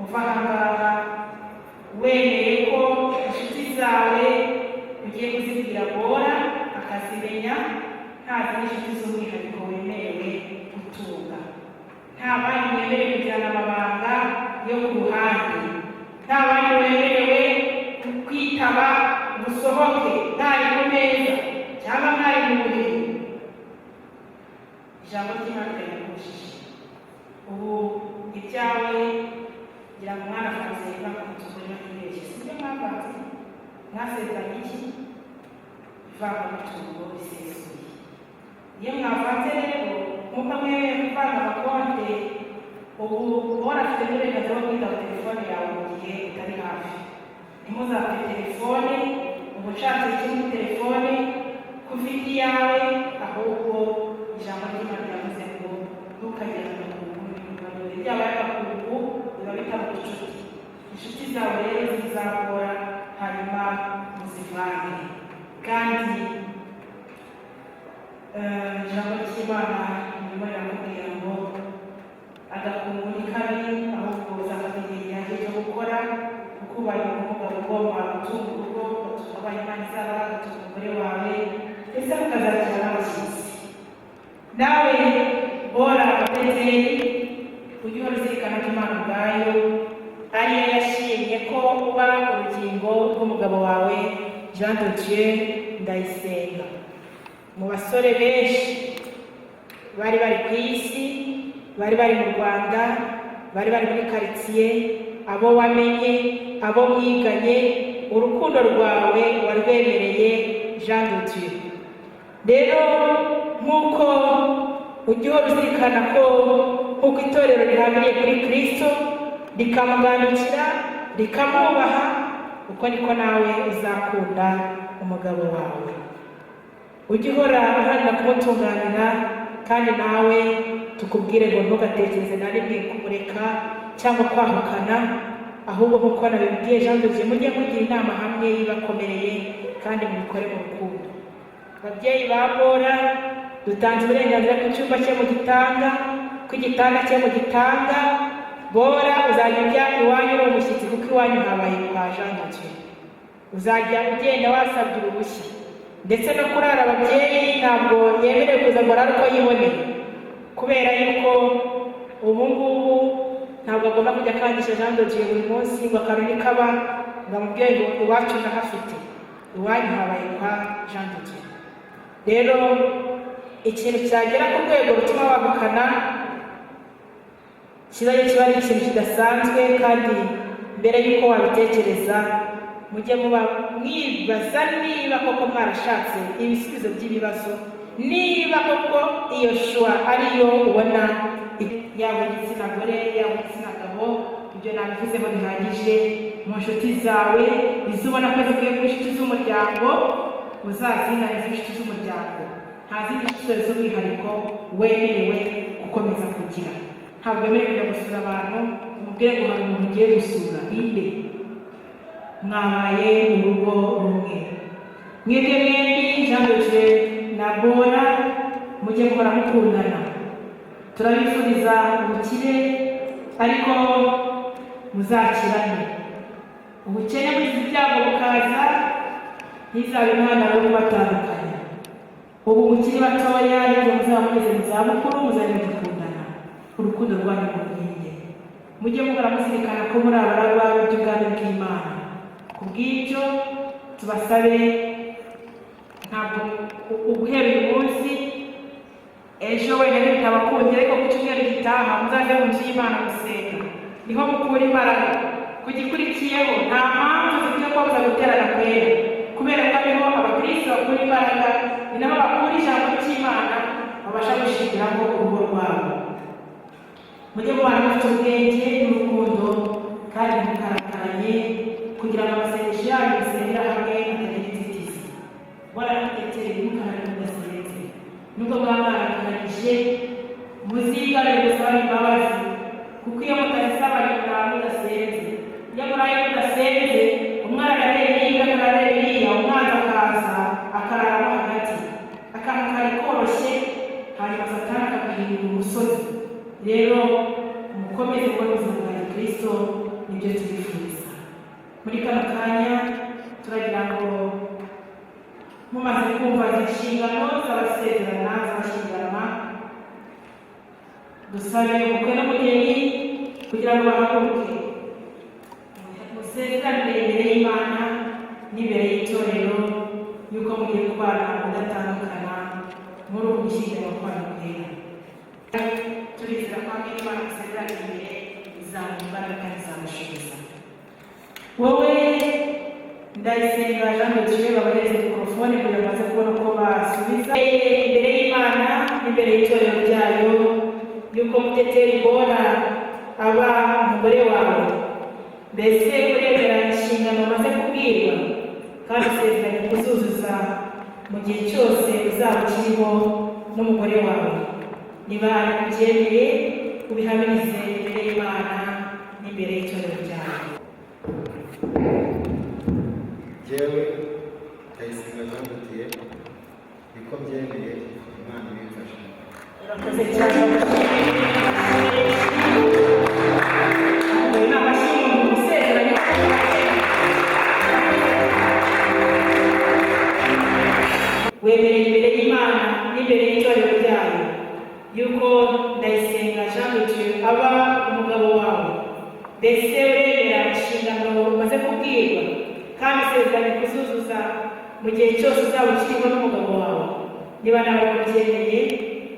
uva ahangaha wemeye ko inshuti zawe ugiye kuzibwira Bora akazimenya, nta zindi inshuti z'umwihariko wemerewe gutunga, nta bandi wemerewe kujyana amabanga yo ku ruhande, nta bandi wemerewe kwitaba gusohoke ntari ku meza cyangwa ntari mu buriri. Ijambo ry'Imana rirakushije. Ubu ibyawe ngira ngo mwarafunze bakutuye n'ibindi, sibyo mwabanze mwasezeranye iki? Ivanga umutungo risesuye. Iyo mwavanze rero nk'uko mwemewe kuvanga amakonte, ubu Bora afite n'uburenganzira bwo kwitaba telefone yawe mu gihe utari hafi. Ntimuzafate telefone uba ushatse iki muri telefone ko ufite iyawe, ahubwo ijambo ry'Imana riravuze ngo ntukagire amakungu, byaba ari amakungu biba bitabuka inshuti. Inshuti zawe rero zizagora, hanyuma muzivange. Kandi ijambo ry'Imana ririmo rirakubwira ngo agakungu ni kabi, ahubwo uzafata igihe gihagije cyo gukora, kuko ubaye umugabo ugomba gutunga urugo, ugatunga abaye Imana izaba agatunga umugore wawe, ndetse mukazakira n'abashyitsi. Nawe Bora Beteli, ujye uhora uzirikana ko Imana ubwayo ariyo yashimye ko uba urugingo rw'umugabo wawe Jado Ndayisenga. Mu basore benshi bari bari ku isi, bari bari mu Rwanda, bari bari muri karitsiye, abo wamenye, abo mwiganye, urukundo rwawe warwemereye Jado. Rero nk'uko ujye uhora uzirikana ko nk'uko itorero rihambiriye kuri Kristo rikamugandukira rikamwubaha, uko niko nawe uzakunda umugabo wawe. Ujye uhora uharanira kumutunganira, kandi nawe tukubwire ngo ntugatekereze na rimwe kumureka cyangwa kwahukana, ahubwo nk'uko nabibwiye Jado, mujye mugira inama hamwe ibakomereye kandi mubikore mu rukundo. Ababyeyi ba Bora, dutanze uburenganzira ku cyumba cye mu gitanda, ku igitanda cye mu gitanda. Bora uzajya ujya iwanyu uri umushyitsi, kuko iwanyu habaye kwa Jado. Uzajya ugenda wasabye uruhushya, ndetse no kurara ababyeyi ntabwo yemerewe kuza ngo arare uko yiboneye, kubera yuko ubu ngubu ntabwo agomba kujya akandisha Jado buri munsi ngo akaroni kaba ngo amubwire ngo iwacu ndahafite, iwanyu habaye kwa Jado. Rero ikintu cyagera ku rwego rutuma wagukana kiba ari ikintu kidasanzwe, kandi mbere y'uko wabitekereza mujye muba mwibaza niba koko mwarashatse ibisubizo by'ibibazo, niba koko iyo shwa ariyo ubona, yaba igitsina gore yaba igitsina gabo. Ibyo nabivuzeho bihagije. Mu nshuti zawe izo ubona ko zivuye kuri inshuti z'umuryango, uzazinganiza inshuti z'umuryango, nta zindi nshuti z'umwihariko wemerewe gukomeza kugira. Ntabwo wemerewe kujya gusura abantu umubwire ngo hari umuntu ugiye gusura, inde mwabaye urugo rumwe. Mwebwe mwembi Jado na Bora mujye muhora mukundana. Turabifuriza ubukire, ariko muzakirane. Ubukene bugize ibyago bukaza, ntizabe umwana wo batandukanye. Ubu mukiri batoya, ariko muzaba mugeze mu zabukuru, muzajya mugikundana, urukundo rwanyu rwinge. Mujye muhora muzirikana ko muri abaragwa b'ubwami bw'Imana. Kubw'ibyo tubasabe, ntabwo uguhera uyu munsi, ejo wenda bitabakunze, ariko ku cyumweru gitaha muzaze mu nzu y'Imana gusenga, niho mukura imbaraga. Kugikurikiyeho nta mpamvu zifite ko muza guterana kwera, kubera ko ariho abakristo bakura imbaraga, ni nabo bakura ijambo ry'Imana babasha gushingiraho urugo rwabo. Mujye mubana mufite ubwenge n'urukundo, kandi mukarakaranye, kugira ngo amasengesho yanyu musengera hamwe atagira inzitizi. Bora mutekereze mukarane mudasenze, nubwo mwaba mwarakaranyije muzigarure gusaba imbabazi, kuko iyo mutazisaba nyuma mudasenze, iyo muraye mudasenze, umwana arareba iriya akarareba iriya, umwana akaza akararamo hagati, akantu kari koroshye, hanyuma Satani akagahindura umusozi. Rero mukomeze kubona ubuzima bwa Kristo. muri kano kanya turagira ngo mumaze kumva inshingano z'abasezerana z'abashyingiranwa dusabe umukwe n'umugeni kugira ngo bahaguruke musezeranire imbere y'Imana n'imbere y'itorero yuko mugiye kubana mudatandukana muri ubu gushyingiranwa kwanyu kwera. Turizera ko Imana musezeranire imbere izamuha imbaraga kandi izamushoboza. Wowe Ndayisenga Jean de Dieu babahereze mikorofone kugira ngo baze kubona uko basubiza imbere y'Imana n'imbere y'itorero ryayo yuko Jado Bora aba umugore wawe, mbese uremera inshingano umaze kubwirwa kandi usezeranye kuzuzuza mu gihe cyose uzaba ukiriho n'umugore wawe. Niba ubyemeye ubihamirize imbere y'Imana n'imbere y'itorero ryawe. Jewe Ndayisenga Jean de Dieu niko byemeye, Imana ibimfasha. Urakoze cyane. Wemereye imbere y'Imana n'imbere y'itorero ryayo yuko Ndayisenga Jean de Dieu aba umugabo wawe, mbese uremera inshingano umaze kubwirwa kandi usezeranye kuzuzuza mu gihe cyose uzaba ukiriho n'umugabo wawe. Niba nawe ubyemeye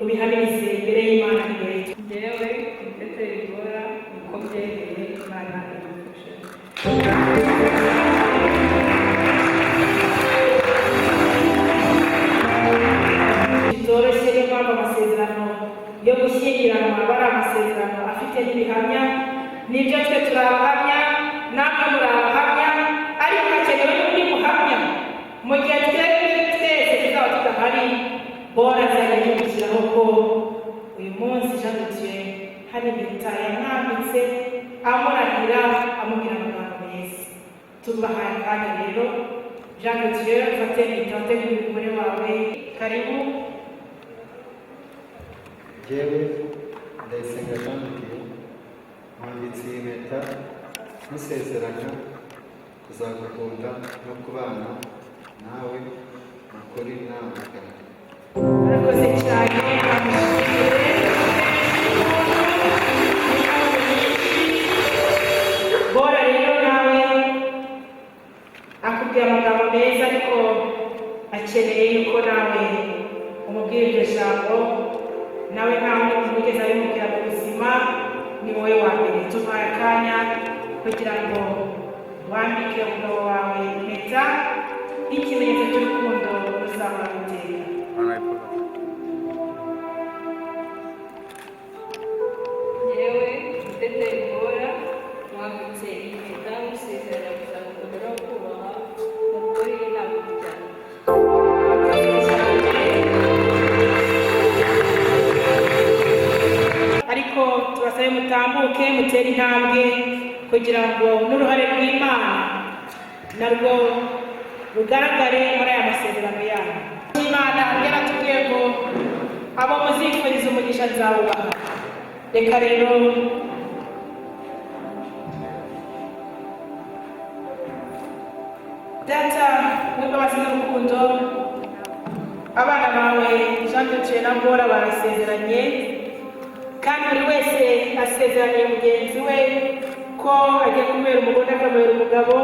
ubihamirize imbere y'Imana n'imbere y'itorero. Jewe Jado Bora niko byemeye, Imana ibimfasha. Bitoroshye niyo mpamvu amasezerano yo gushyingiranwa aba ari amasezerano afite n'ibihamya, nibyo twe turabahamya namwe murabahamya, ariko hakenewe n'undi muhamya. Mu gihe twese tuzaba tudahari, Bora azajya yibukiraho ko uyu munsi Jado Dieu hari impeta yamwambitse amurahira amubwira amagambo meza. Tubahaye akanya rero Jado Dieu ufate impeta wateguye umugore wawe. Karibu. Jewe Ndayisenga Jean de Dieu mwambitse iyi mpeta musezeranya kuzagukunda no kubana nawe mukuri n'amagana. Urakoze cyane. Bora rero nawe akubwira amagambo meza, ariko akeneye yuko nawe umubwira iryo jambo. Nawe nta muntu ugeze abimubwira mu buzima, ni wowe wa mbere. Tubaye akanya kugira ngo wambike umugabo wawe impeta nk'ikimenyetso cy'urukundo ruzahora rutera. Jewe Jado Bora mwambitse impeta musezeranya kuzagukunda no kubaha umugore n'abana. Ariko tubasabe mutambuke mutere intambwe kugira ngo n'uruhare rw'Imana narwo rugaragare muri aya masezerano yayo. Imana yaratubwiye ngo abo muzifuriza umugisha nzawubaha. Reka rero Data w'imbabazi n'urukundo, abana bawe Jean de Dieu na Bora barasezeranye, kandi buri wese asezeraniye mugenzi we ko agiye kumubera umugore akamubera umugabo,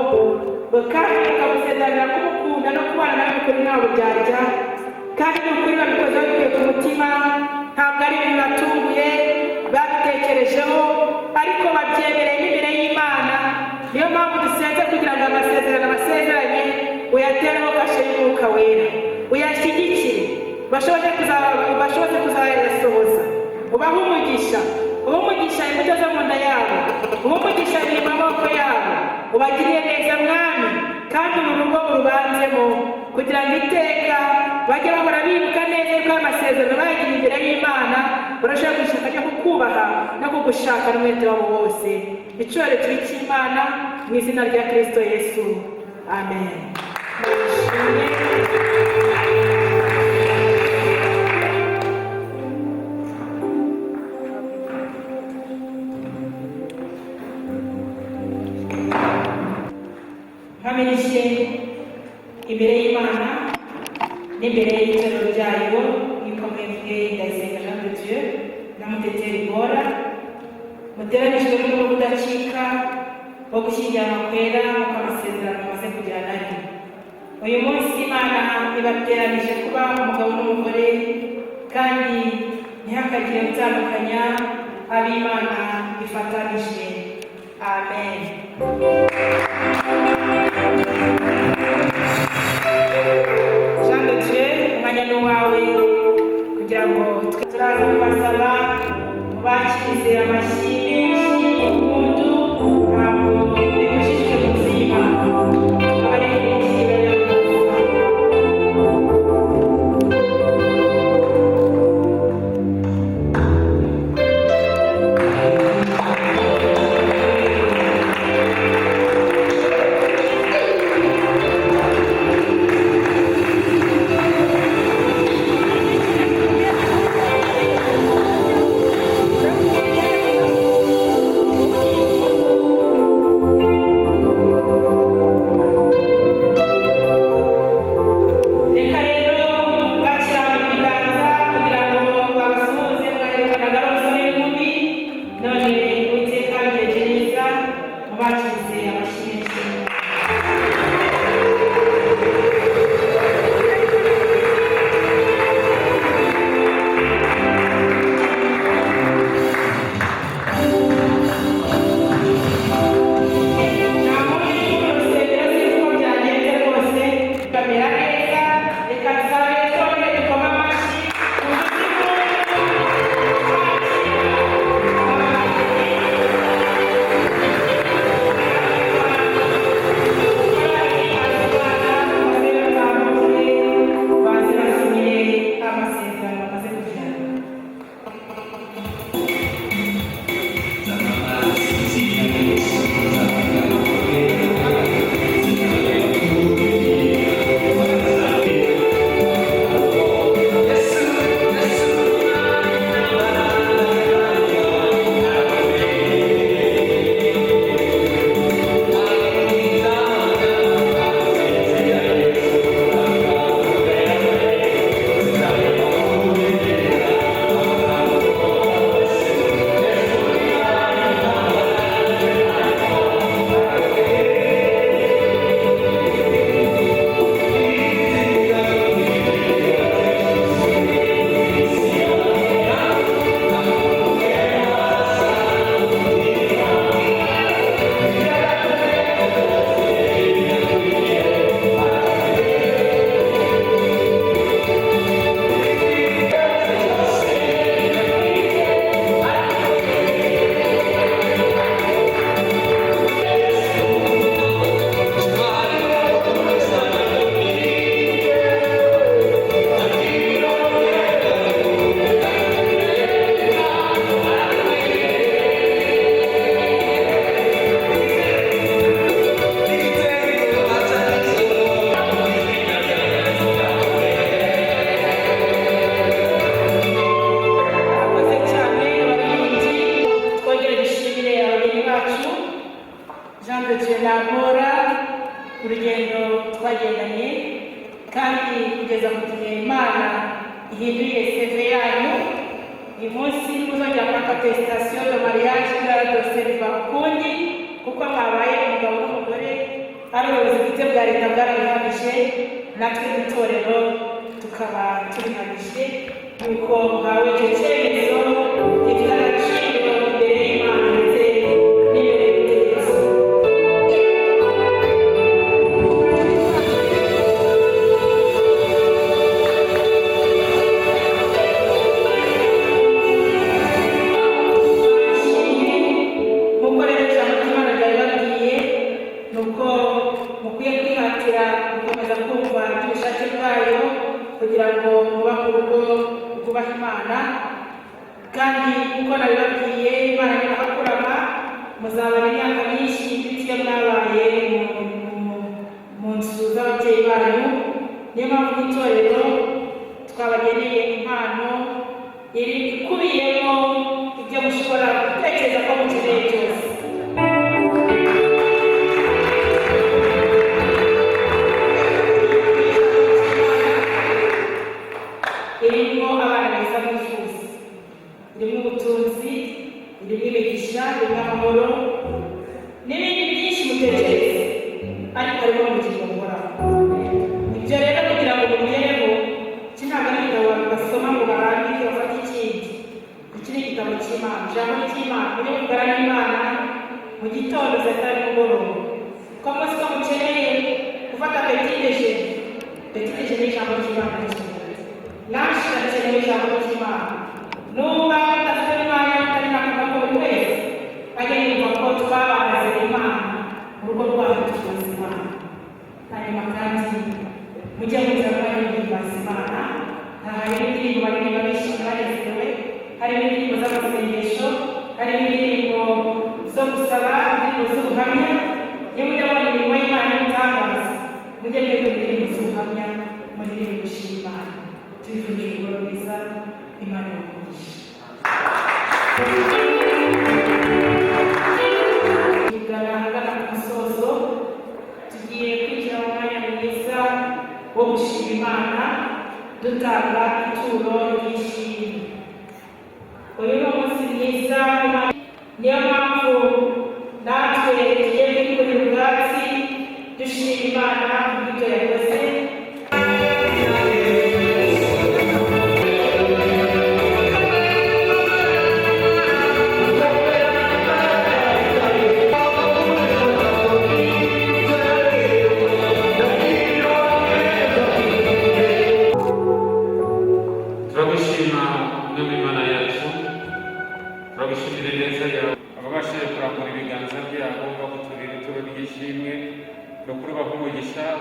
kandi bakamusezeranya kumukunda no kubana nawe kuri nta buryarya, kandi n'ukuri babikoze babikuye ku mutima, ntabwo ari ibintu batunguye babitekerejeho, ariko babyemereye n'imbere y'Imana. Niyo mpamvu dusenze kugira ngo amasezerano basezeranye uyatereho kashe y'Umwuka Wera, uyashyigikire bashobore kuzayasohoza. Ubahe umugisha, ubahe umugisha imbuto zo mu nda yabo, ubahe umugisha imirimo y'amaboko yabo, ubagirire neza Mwami, kandi uru rugo urubanzemo kugira ngo iteka bajye bahora bibuka neza ko amasezerano bayagiriye imbere y'Imana, barashaka gushaka no kukubaha no kugushaka n'umwete wabo wose. Icyubahiro kibe cy'Imana mu izina rya Kristo Yesu, amen. twicishe imbere y'Imana n'imbere y'itoro ryayo yikomeye Ndayisenga Jean de Dieu na Muteteri Bora muteranijwe n'urugo udacika wo gushyingiranwa kwera nk'uko amasezerano amaze kugirana nayo. Uyu munsi Imana ibateranije kuba umugabo n'umugore kandi ntihakagire gutandukanya ab'Imana ifatanije. Amen. Jean de Dieu umwanya ni uwawe kugira ngo turaza kubasaba mubakirize amashyi menshi y'impundu ntabwo bibujijwe mu buzima abari mu kigo Jado Bora urugendo twagendanye kandi kugeza mu gihe Imana ihinduye CV yanyu uyu munsi muzongera kwaka attestation de mariage de serva ukundi kuko mwabaye umugabo n'umugore ari ubuyobozi bwite bwa leta bwarabihamije natwe n'itorero tukaba tubihamije yuko mwawe icyo cyemezo gifite agaciro imbere y'Imana ndetse n'imbere y'ubutegetsi. Kugira ngo mubake urugo rwubaha Imana kandi uko nabibabwiye Imana nibahakurama muzabona imyaka myinshi bityo mwabaye mu nzu z'ababyeyi banyu. Niyo mpamvu n'itorero twabageneye impano ikubiyemo ibyo mushobora gutekereza ko mukeneye byose. harimo n'ubugingo buhoraho. Ibyo rero kugira ngo mubigereho, iki ntabwo ari igitabo basoma ngo barangire bafate ikindi. Iki ni igitabo cy'Imana, ijambo ry'Imana. Mujye kugana n'Imana mu gitondo saa sita nimugoroba. Ko munsi ko mukeneye gufata petit déjeuner n'ijambo ry'Imana. Lunch irakenewe ijambo ry'Imana. Nuba udafite umwanya utari nakuvuga ko buri wese ajya yumva ko twabaze Imana mu rugo rwacu tubaza Imana. Hanyuma kandi mujye muzana guhimbaza Imana. Hari indirimbo baririmba bishimye banezerewe, hari indirimbo z'amasengesho, hari indirimbo zo gusaba, indirimbo z'ubuhamya. Iyo mujya mubona imirimo y'Imana y'umutangaza, mujye mwebwe indirimbo z'ubuhamya, muririmbe gushima Imana. Tubifurije ijoro ryiza, Imana ibahe. Tugana ahagana ku musozo, tugiye kwinjira mu mwanya mwiza wo gushima Imana, dutanga ituro ry'ishimwe. Uyu ni umunsi mwiza, niyo mpamvu natwe tugiye kwikorera ubwatsi dushima Imana kubw'ibyo yakoze.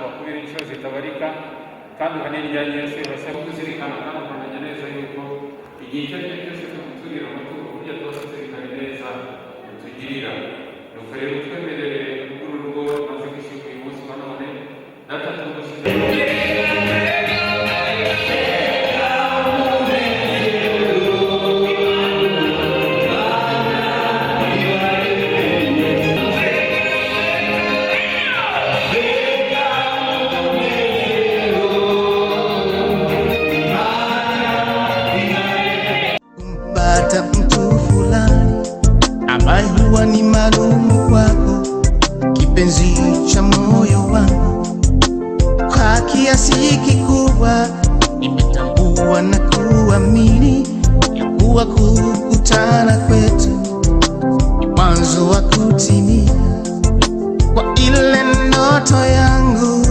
bakubira inshuro zitabarika kandi uhanirya Yesu basaba kuzirikana kandi ukamenya neza yuko igihe icyo ari cyo cyose tuguturira amatungo burya twose tuzirikane neza tugirira. Nuko rero twemerere uru rugo maze gushyirwa uyu munsi wa none data tumushyize mtu fulani ambaye huwa ni maalumu kwako, kipenzi cha moyo wangu. Kwa kiasi kikubwa nimetambua na kuamini ya kuwa kukutana kwetu ni mwanzo wa kutimia kwa ile ndoto yangu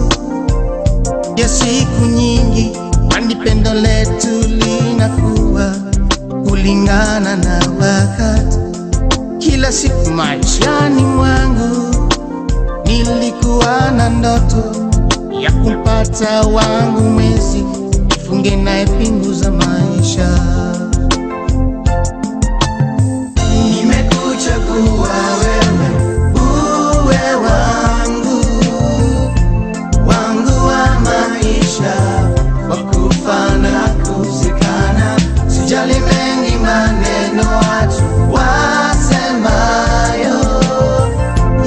ya siku nyingi, kwani pendo letu linakuwa kulingana na wakati. Kila siku maishani mwangu nilikuwa na ndoto ya kumpata wangu mwezi, nifunge naye pingu za maisha. Nimekuchagua wewe uwe wangu, wangu wa maisha, wa kufa na kuzikana. Sijali mengi maneno watu wasemayo,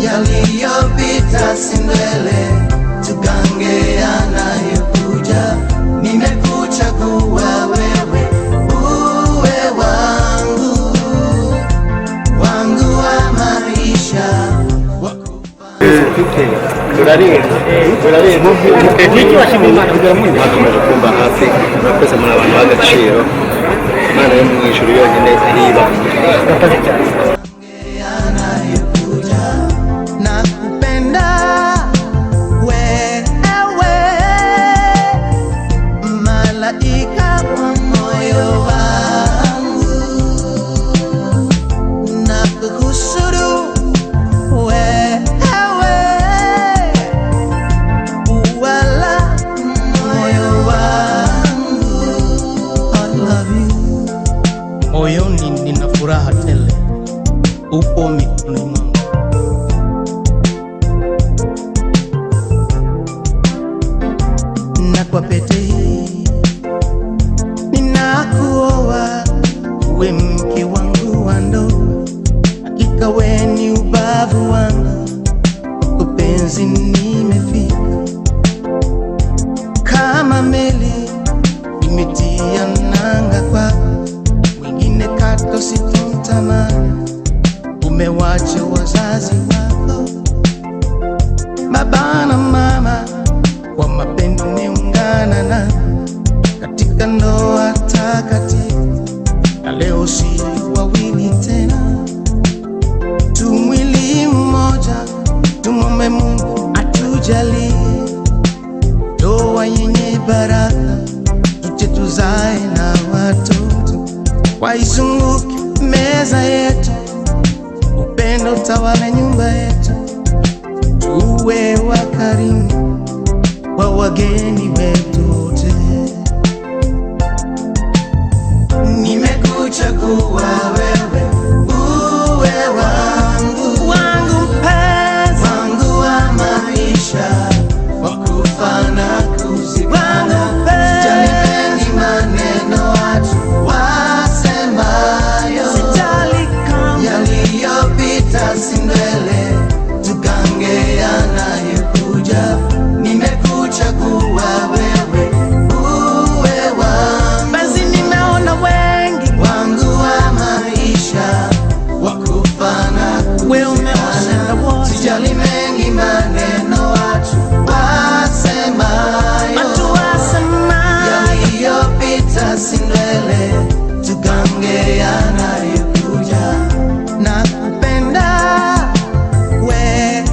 yaliyopita si ndwele, tugange yanayokuja. Nimekuchagua wewe uwe wangu, wangu wa maisha, wa kufa. Niki washimira Imana kugira ngo mukomeze kumba hafi murakoze muri abantu b'agaciro. Imana yo mu ijuru yonyine iriba. Murakoze cyane. Nakupenda wewe, malaika wa moyo wangu, nakuhusuru wewe, wala moyo wangu. I love you. Moyoni nina furaha tele baraka, tuje tuzae na watoto, waizunguke meza yetu, upendo utawale nyumba yetu, tuwe wakarimu wa wageni wetu wote. Nimekuchagua wewe uwe wangu, wangu mpenzi, wangu wa maisha, wakufa na kuzikana. Sijali mengi maneno watu wasemayo, sijali kama yaliyopita si mbele, tugange yanayokuja. Nimekuchagua wewe uwe wangu, basi nimeona wengi wangu wa maisha, wakufa na kuzikana. Sijali mengi maneno watu wasemayo, yaliyopita si mbele, tugange yanayokuja. Nakupenda wewe,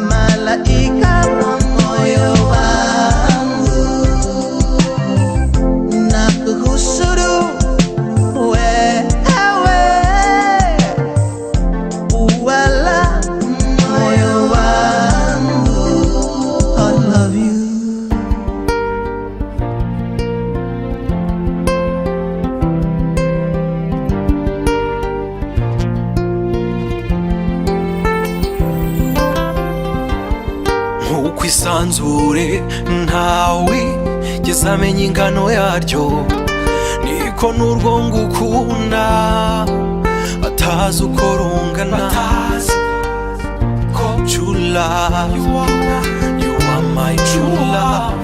malaika wa moyo wangu, nakuhusuru wewe, wala moyo wangu. I love you. Nk'uko isanzure ntawe geze amenya ingano yaryo, niko n'urwo ngukunda atazi uko rungana. True love, you are my true love.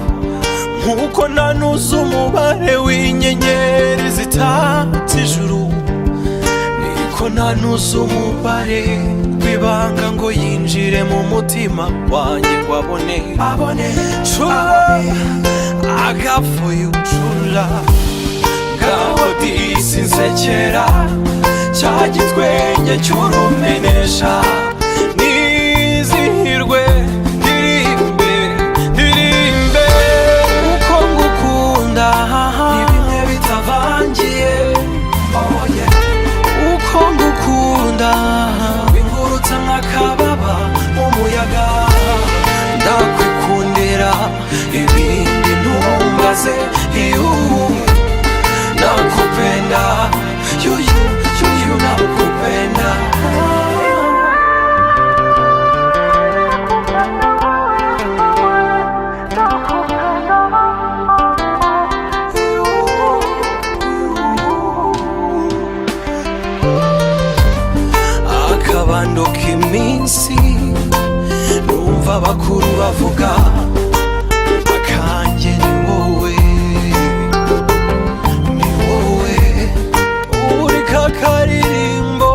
Nk'uko nanuze umubare w'inyenyeri zitatse ijuru, niko nanuze umubare w'ibanga ngo yinjire mu mutima wanjye ngo abone. True love, I got for you true love. Ngaho disi nsekera cya gitwenge cy'urumenesha, nizihirwe ndirimbe uko ngukunda, ni bimwe bitavangiye. Oh yeah, uko ngukunda bingurutse nk'akababa mu muyaga. Ndakwikundira ibindi ntumbaze, nakupenda you nakupenda. Akabando k'iminsi numva abakuru bavuga, akanjye ni wowe, ni wowe uri kakaririmbo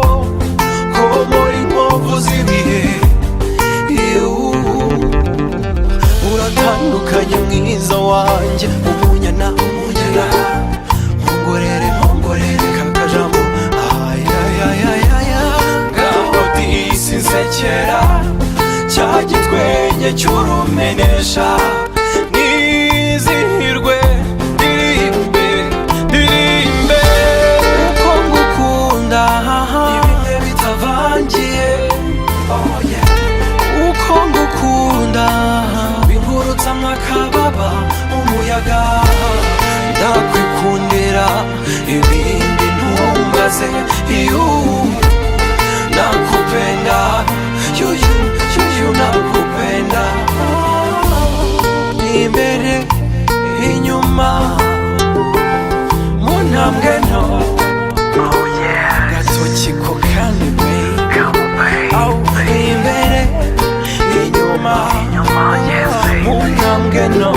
ko muri nkovu z'ibihe. Uratandukanye mwiza wanjye, umunyana nkongorere kakajambo ayayayaya. Ngaho disi nsekera cya gitwenge cy'urumenesha, nizihirwe ndirimbe uko ngukunda, ni bimwe bitavangiye. Oh yeah, uko ngukunda bingurutse nk'akababa mu muyaga. Ndakwikundira ibindi ntumbaze, nakupenda you nakupenda. Imbere inyuma mu ntambwe nto, gatoki ko kandi imbere inyuma mu ntambwe nto.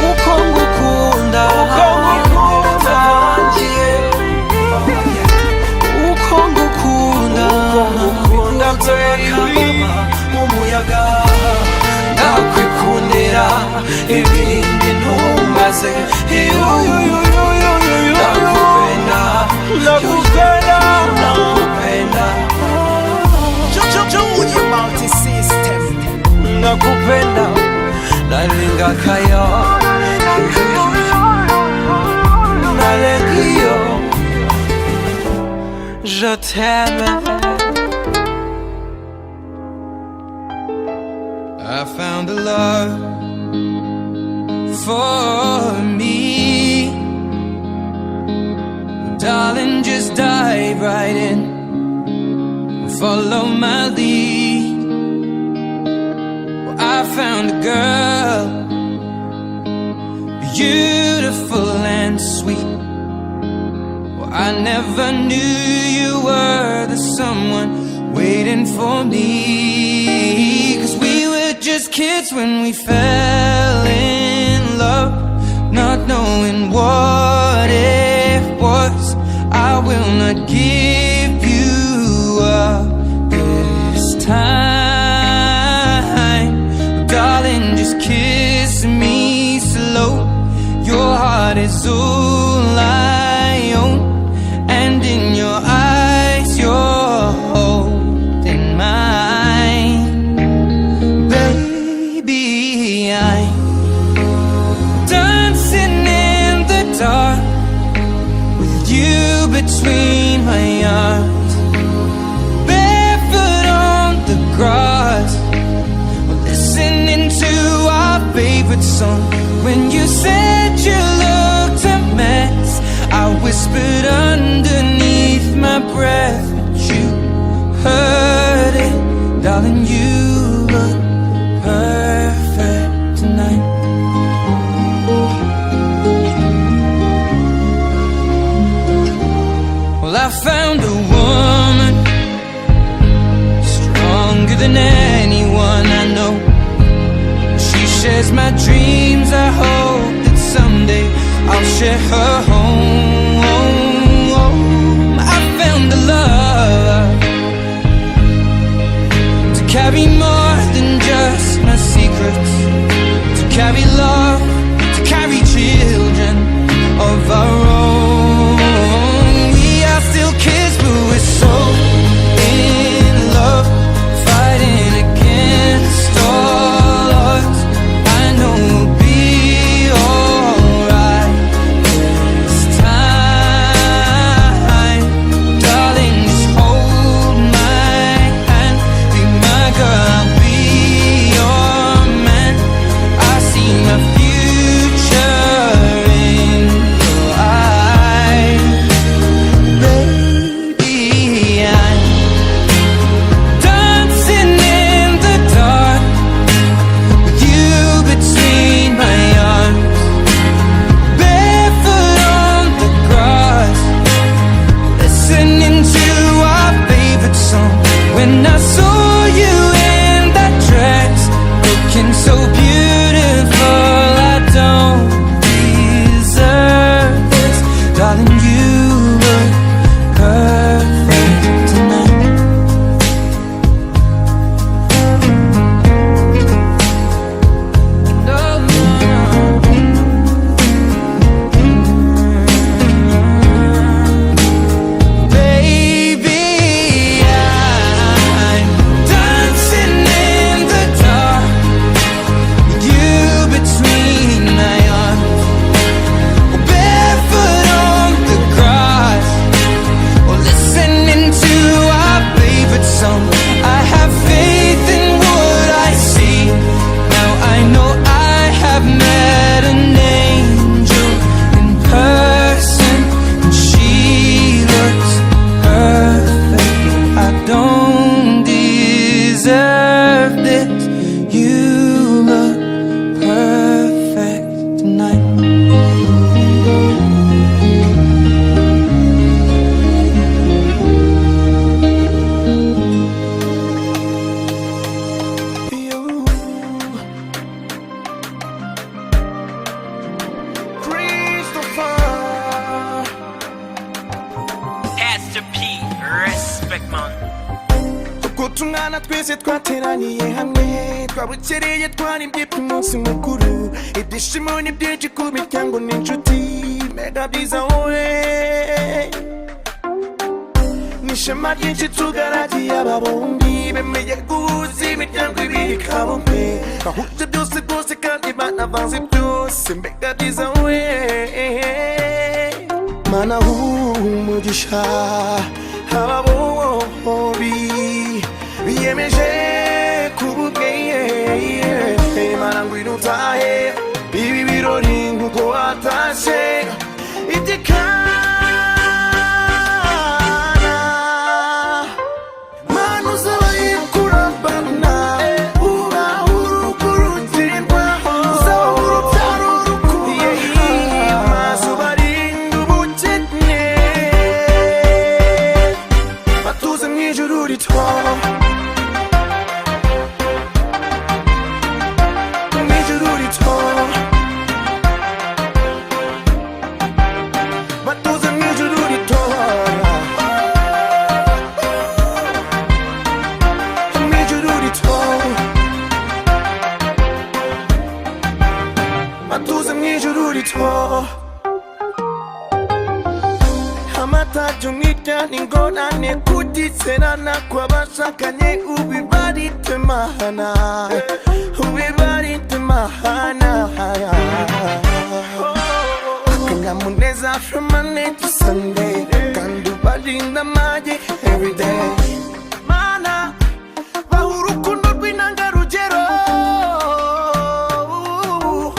Uko ngukunda bitavangiye, uko ngukunda mu muyaga. Ndakwikundira ibindi ntumbaze, nakupenda je t'aime. I found a love for me. Darling, just dive right in, follow my lead. Well, I found a girl, beautiful and sweet. Well, I never knew you were the someone waiting for me. 'Cause we were just kids when we fell in love, not knowing what it was. I will not give you up this time. Darling, just kiss me slow. Your heart is all I own, and in your eyes you're holding mine. Baby, I'm dancing in the dark with you between my arms, barefoot on the grass, listening to our favorite song. When you said you looked a mess, I whispered underneath my breath, but you heard it. Darling, you look perfect tonight. Well, I found a woman stronger than anyone I know. She shares my dreams. I hope that someday I'll share her home. I found a love to carry more than just my secrets, to carry love, to carry children of our own. We are still kids, but we're so in love, fighting against all odds. I know we'll be alright this time. Darling, just hold my hand, be my girl, I'll be your man. I see my future in your eyes. Baby, I'm dancing in the dark with you between my arms, barefoot on the grass, listening to our favorite song. When I saw you in that dress, looking so beautiful, I don't deserve this. Darling, you look perfect tonight. No, no, baby, I'm dancing in the dark with you between my arms, barefoot on the grass, or listening to our favorite song. I have faith in what I see. Now I know I have met an angel in person, and she looks perfect. I don't deserve this. You look perfect tonight. Pastor P, respect man. gutungana twese twateraniye hamwe, twabukereye twarimbye umunsi mukuru. Ibyishimo ni byinshi ku miryango n'inshuti, mega byiza wowe n'ishema ryinshi tugaragiye aba bombi, bemeye guhuza imiryango ibiri kabombe, bahuje byose rwose kandi banavanze byose, mega byiza wowe. Mana umugisha ababobi biyemeje kubugeye Mana ngwino utahe ibi birori nkuko watashe itikana Mana uzabaye kurabana uba urukurutirwa uzaba urutaro rukuye maze ubarinda ubukene batuze mu ijuru rito Ningorane kutiserana kw'abashakanye ubibarite mahana akanyamuneza from Monday to Sunday kandi ubarinda amage everyday Mana baha urukundo rw'intangarugero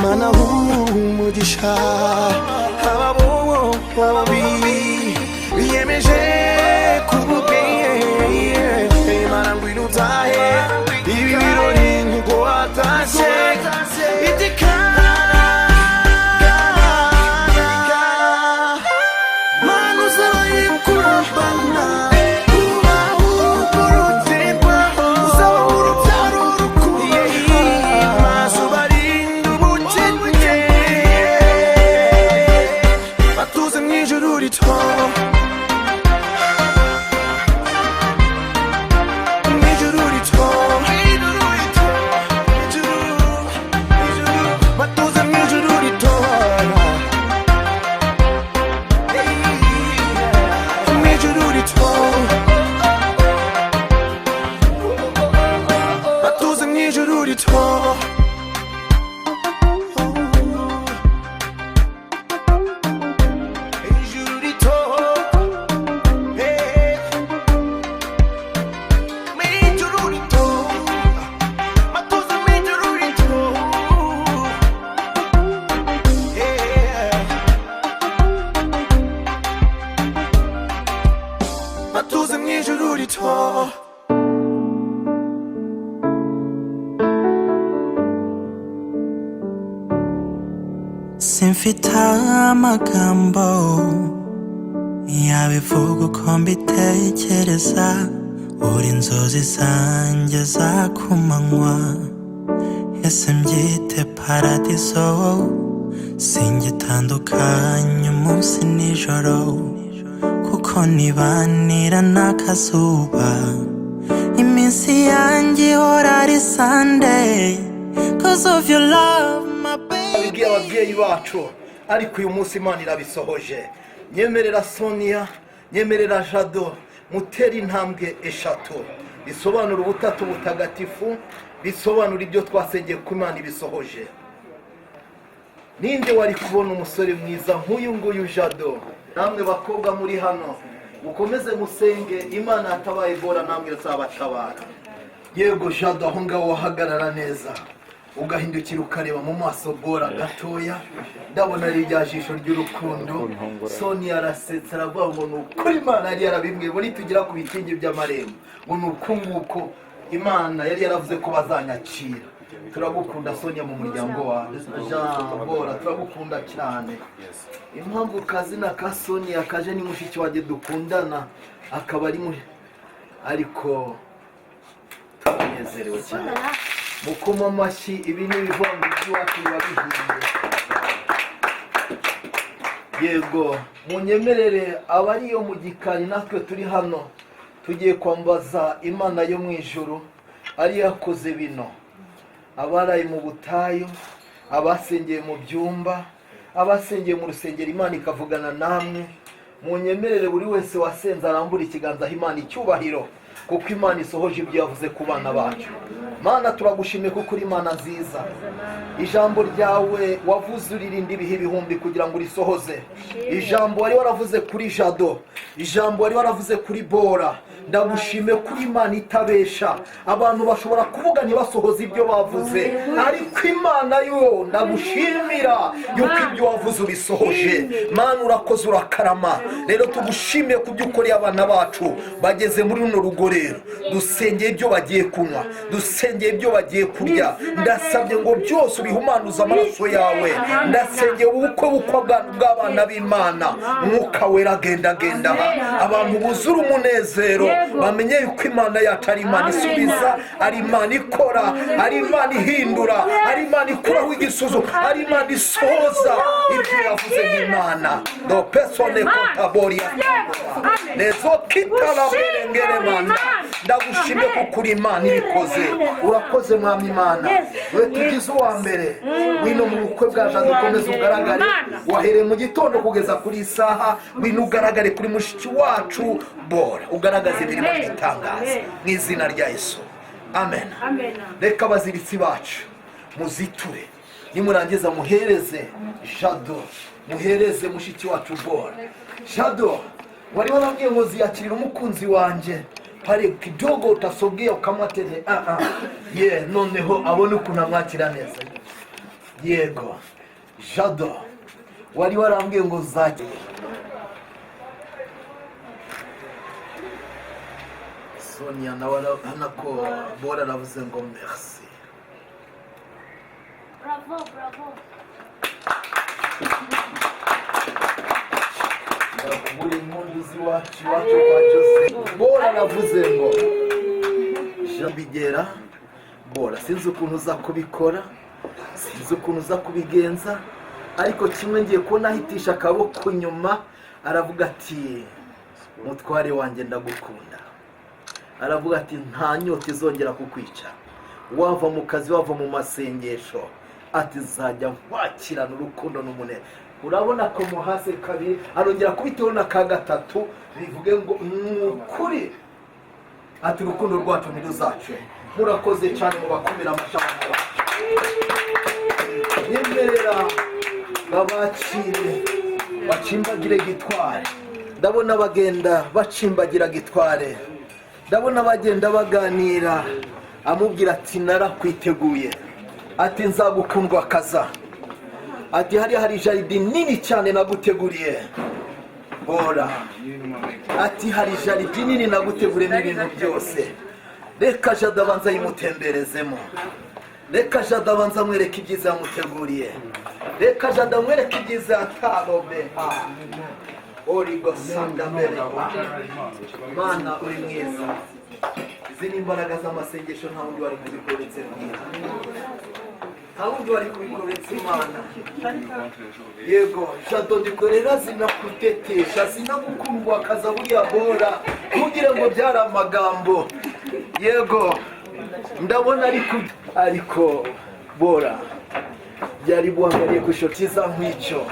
Mana umugisha ababobi biyemeje kubugeye Mana ngwino utahe ibi birori nkuko watashe itikana Mana uzabaye kurabana uba urukurutirwa uzaba urutaro rukuye maze ubarinda ubukene batuze mu ijuru rito Simfite amagambo yabivuga uko mbitekereza uri inzozi zanjye za kumanywa ese mbyite paradiso singitandukanye umunsi nijoro kuko nibanira n'akazuba iminsi yanjye ihora ari Sunday cause of your love my baby ababyeyi bacu ariko uyu munsi Imana irabisohoje nyemerera Sonia nyemerera Jado mutera intambwe eshatu bisobanura ubutatu butagatifu bisobanura ibyo twasengeye ku Imana ibisohoje ninde wari kubona umusore mwiza nk'uyu nguyu Jado namwe bakobwa muri hano mukomeze musenge Imana atabaye Bora namwe zabatabara yego Jado aho ngaho wahagarara neza ugahindukira ukareba mu maso Bora gatoya ndabona ari rya jisho ry'urukundo Sonia arasetsa aravuga ngo nukuri Imana yari yarabimwe muri tugira ku bikingi by'amarembo ngo nukunguko Imana yari yaravuze ko bazanyakira turagukunda Sonia mu muryango wa Jado Bora turagukunda cyane impamvu kazina ka Sonia kaje ni mushiki wanjye dukundana akaba ari muri ariko tunezerewe cyane mukoma amashyi ibi ni ibivombo by'iwacu babihiye yego munyemerere abariyo mu gikari natwe turi hano tugiye kwambaza Imana yo mu ijuru ari yakoze bino abaraye mu butayu abasengeye mu byumba abasengeye mu rusengero Imana ikavugana namwe munyemerere buri wese wasenze arambura ikiganza Imana icyubahiro kuko imana isohoje ibyo yavuze ku bana bacu. Mana turagushimiye kuko uri imana nziza. Ijambo ryawe wavuze uririnda ibihe ibihumbi kugira ngo urisohoze. Ijambo wari waravuze kuri Jado, ijambo wari waravuze kuri Bora. Ndagushimiye kuri imana itabesha. Abantu bashobora kuvuga ntibasohoze ibyo bavuze, ariko imana yo ndagushimira yuko ibyo wavuze ubisohoje. Mana urakoze urakarama. Rero tugushimiye ku byo ukoreye abana bacu bageze muri runo rugo. Rero dusengeye ibyo bagiye kunywa, dusengeye ibyo bagiye kurya. Ndasabye ngo byose ubihumanuze amaraso yawe. Ndasengeye ubukwe bw'abana b'Imana. Mwuka wera agenda abantu buzura umunezero, bamenye yuko imana yacu ari imana isubiza, ari imana ikora, ari imana ihindura, ari imana ikuraho igisuzo, ari imana isohoza ibyo yavuze n'Imana. Do pesone kotaboria nezo kitaraberengere mana. Ndagushimye kuko uri imana ibikoze. Urakoze mwami Imana, we tugize uwa mbere wino mu bukwe bwa Jado. Ukomeze ugaragare, wahereye mu gitondo kugeza kuri isaha. Wino ugaragare kuri mushiki wacu Bora, ugaragaze imirimo itangaza mu izina rya Yesu, amen. Reka abaziritsi bacu muziture, nimurangiza muhereze Jado, muhereze mushiki wacu Bora. Jado, wari warambwiye ngo ziyakirira umukunzi wanjye pale kidogo, utasogea ukamwateze. Noneho abone ukuntu amwakira neza. Yego Jado, wari warambwiye ngo zakire. Sonia nawe hano ko Bora aravuze ngo merci. Bravo. Buri munduzi wacu kwa Jose. Bora aravuze ngo jambigera Bora, sinzi ukuntu uza kubikora, sinzi ukuntu uza kubigenza, ariko kimwe ngiye kubona ahitisha akaboko nyuma. Aravuga ati mutware wanjye ndagukunda. Aravuga ati nta nyota izongera kukwica, wava mu kazi wava mu masengesho, ati zajya nkwakirana urukundo n'umunezero. Urabona ko muhase kabiri arongera kubiteho na ka gatatu, bivuge ngo kuri ati urukundo rwacu ntiruzace. Murakoze cyane mu bakomera amashanyarazi. Yemerera babacire bacimbagire gitware. Ndabona bagenda bacimbagira gitware, ndabona bagenda baganira. Amubwira ati narakwiteguye, ati nzagukundwa kaza, ati hari jaride nini cyane naguteguriye Bora, ati hari jaride nini naguteguriye n'ibintu byose. Reka Jado abanza yimutemberezemo, reka Jado abanza amwereke ibyiza yamuteguriye, reka Jado amwereke ibyiza yatarobe. Origo sanga mbere Mana uri mwiza. Izi ni imbaraga z'amasengesho, nta wundi wari kubikoretse bwira, nta wundi wari kubikoretse Imana. Yego Jado ndikorera zinakutetesha, zinagukundwa kaza buriya Bora, kugira ngo byari amagambo. Yego ndabona ariko Bora byari buhangariye ku ishoti za nk'icyo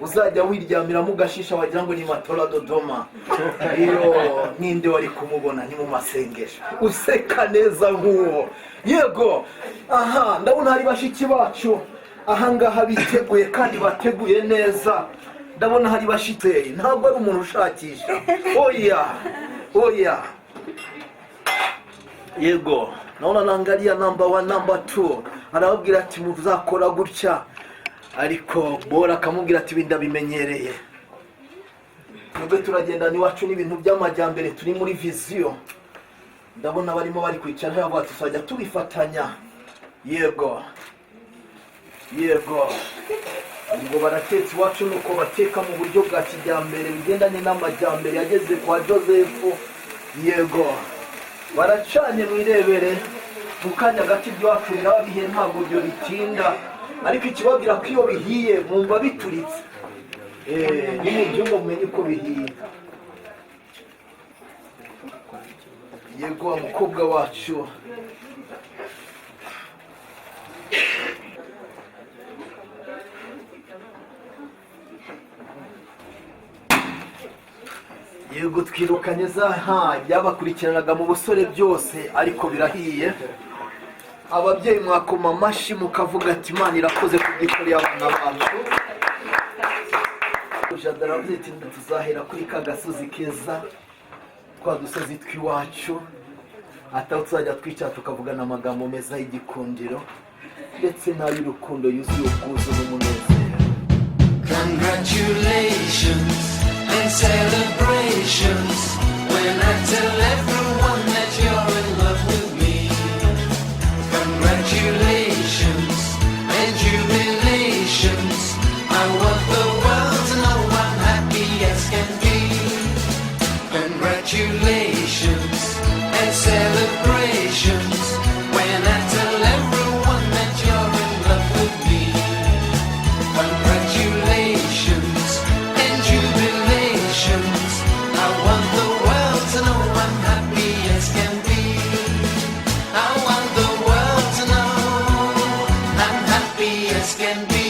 uzajya wiryamira mu gashisha wagira ngo ni matora Dodoma. Iyo ninde wari kumubona ni mu masengesho useka neza nk'uwo. Yego aha ndabona hari bashiki bacu ahangaha biteguye kandi bateguye neza. Ndabona hari bashiteye, ntabwo ari umuntu ushakisha. Oya yego naona naangalia number 1 number 2 arababwira ati muzakora gutya, ariko Bora akamubwira ati binda bimenyereye. Nubwo turagenda niwacu n'ibintu by'amajyambere, turi muri vision. Ndabona barimo bari kwicara haba tuzajya tubifatanya. Yego ngo baratetse iwacu nuko bateka mu buryo bwa kijyambere bigendanye n'amajyambere yageze kwa Joseph. Yego baracanye mwirebere mu kanya gati by'iwacu biraba bihe ntabwo byo bitinda, ariko ikibabwira ko iyo bihiye mwumva bituritse. Ni mu byumba mumenye uko bihiye. Yego umukobwa wacu yego twirukanye za byabakurikiranaga mu busore byose ariko birahiye. Ababyeyi mwakoma amashyi mukavuga ati Imana irakoze kubyikoreye abana bacu. Jado aravuze ati tuzahera kuri ka gasozi keza, twa dusozi tw'iwacu, ataho tuzajya twicara tukavugana amagambo meza y'igikundiro ndetse n'ay'urukundo yuzuye ubwuzu n'umunezero. Congratulations and celebrations when I tell everyone that you're in love with me. Congratulations and jubilations. I want the world to know I'm happy as can be. Congratulations and celebrations when I tell everyone that you're in love with me. Congratulations and jubilations. I want the world to know I'm happy as can be. I want the world to know I'm happy as can be.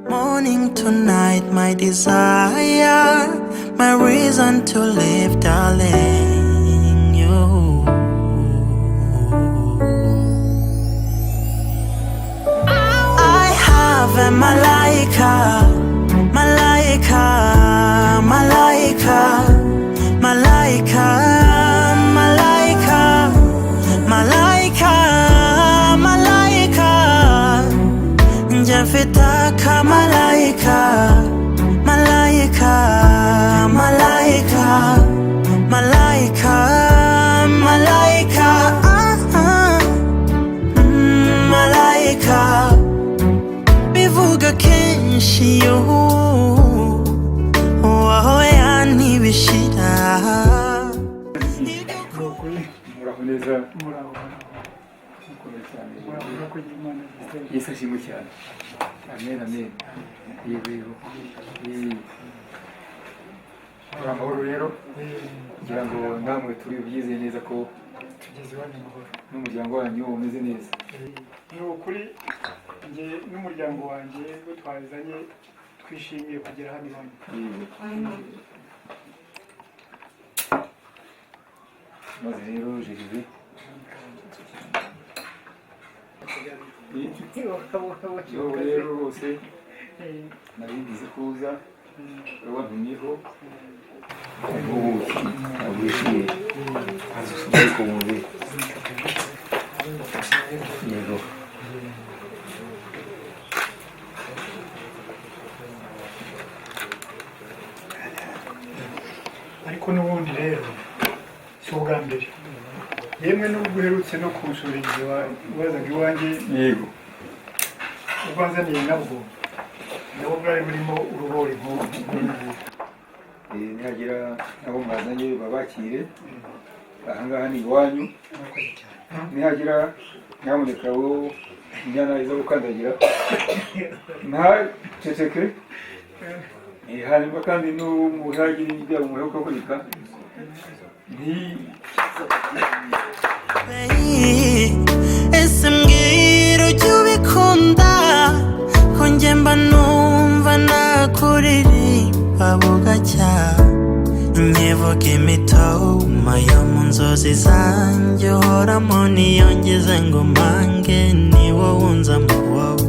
Morning to night, my desire, my reason to live, darling, you. I have a malaika, malaika, malaika, malaika, malaika, malaika, malaika. Jafitaka malaika, malaika, malaika, malaika, malaika, malaika. Bivuga kenshi yo, waho yanibishira. muraho neza Yesu ashimwe cyane. Amen, amen. Yego. Amahoro rero kugira ngo namwe turi byizeye neza ko tugeze iwanyu amahoro n'umuryango wanyu umeze neza. Ni ukuri njye n'umuryango wanjye bo twazanye twishimiye kugera hano iwanyu. Maze rero Jerive yo rero rwose nabigize kuza wantumyeho ubuki abwishimiye azusubire ku mubiri yego ariko n'ubundi rero si ubwa mbere yemwe n'ubwo uherutse no kunsura igihe wazaga iwanjye yego ubwanzaniye nabwo bwari burimo urubori nk'ubu nihagira abo mwazanye babakire ahangaha ni iwanyu nihagira nyamuneka wo injyana izo gukandagira ntaceceke hanyuma kandi n'umuhagiri byabo muheruka kurika ese mbwira ujya ubikunda ko njye mba numva nakuririmba bugacya nkivuga imitoma yo mu nzozi zanjye uhoramo niyongeze ngo mpange ni wowe unzamo wowe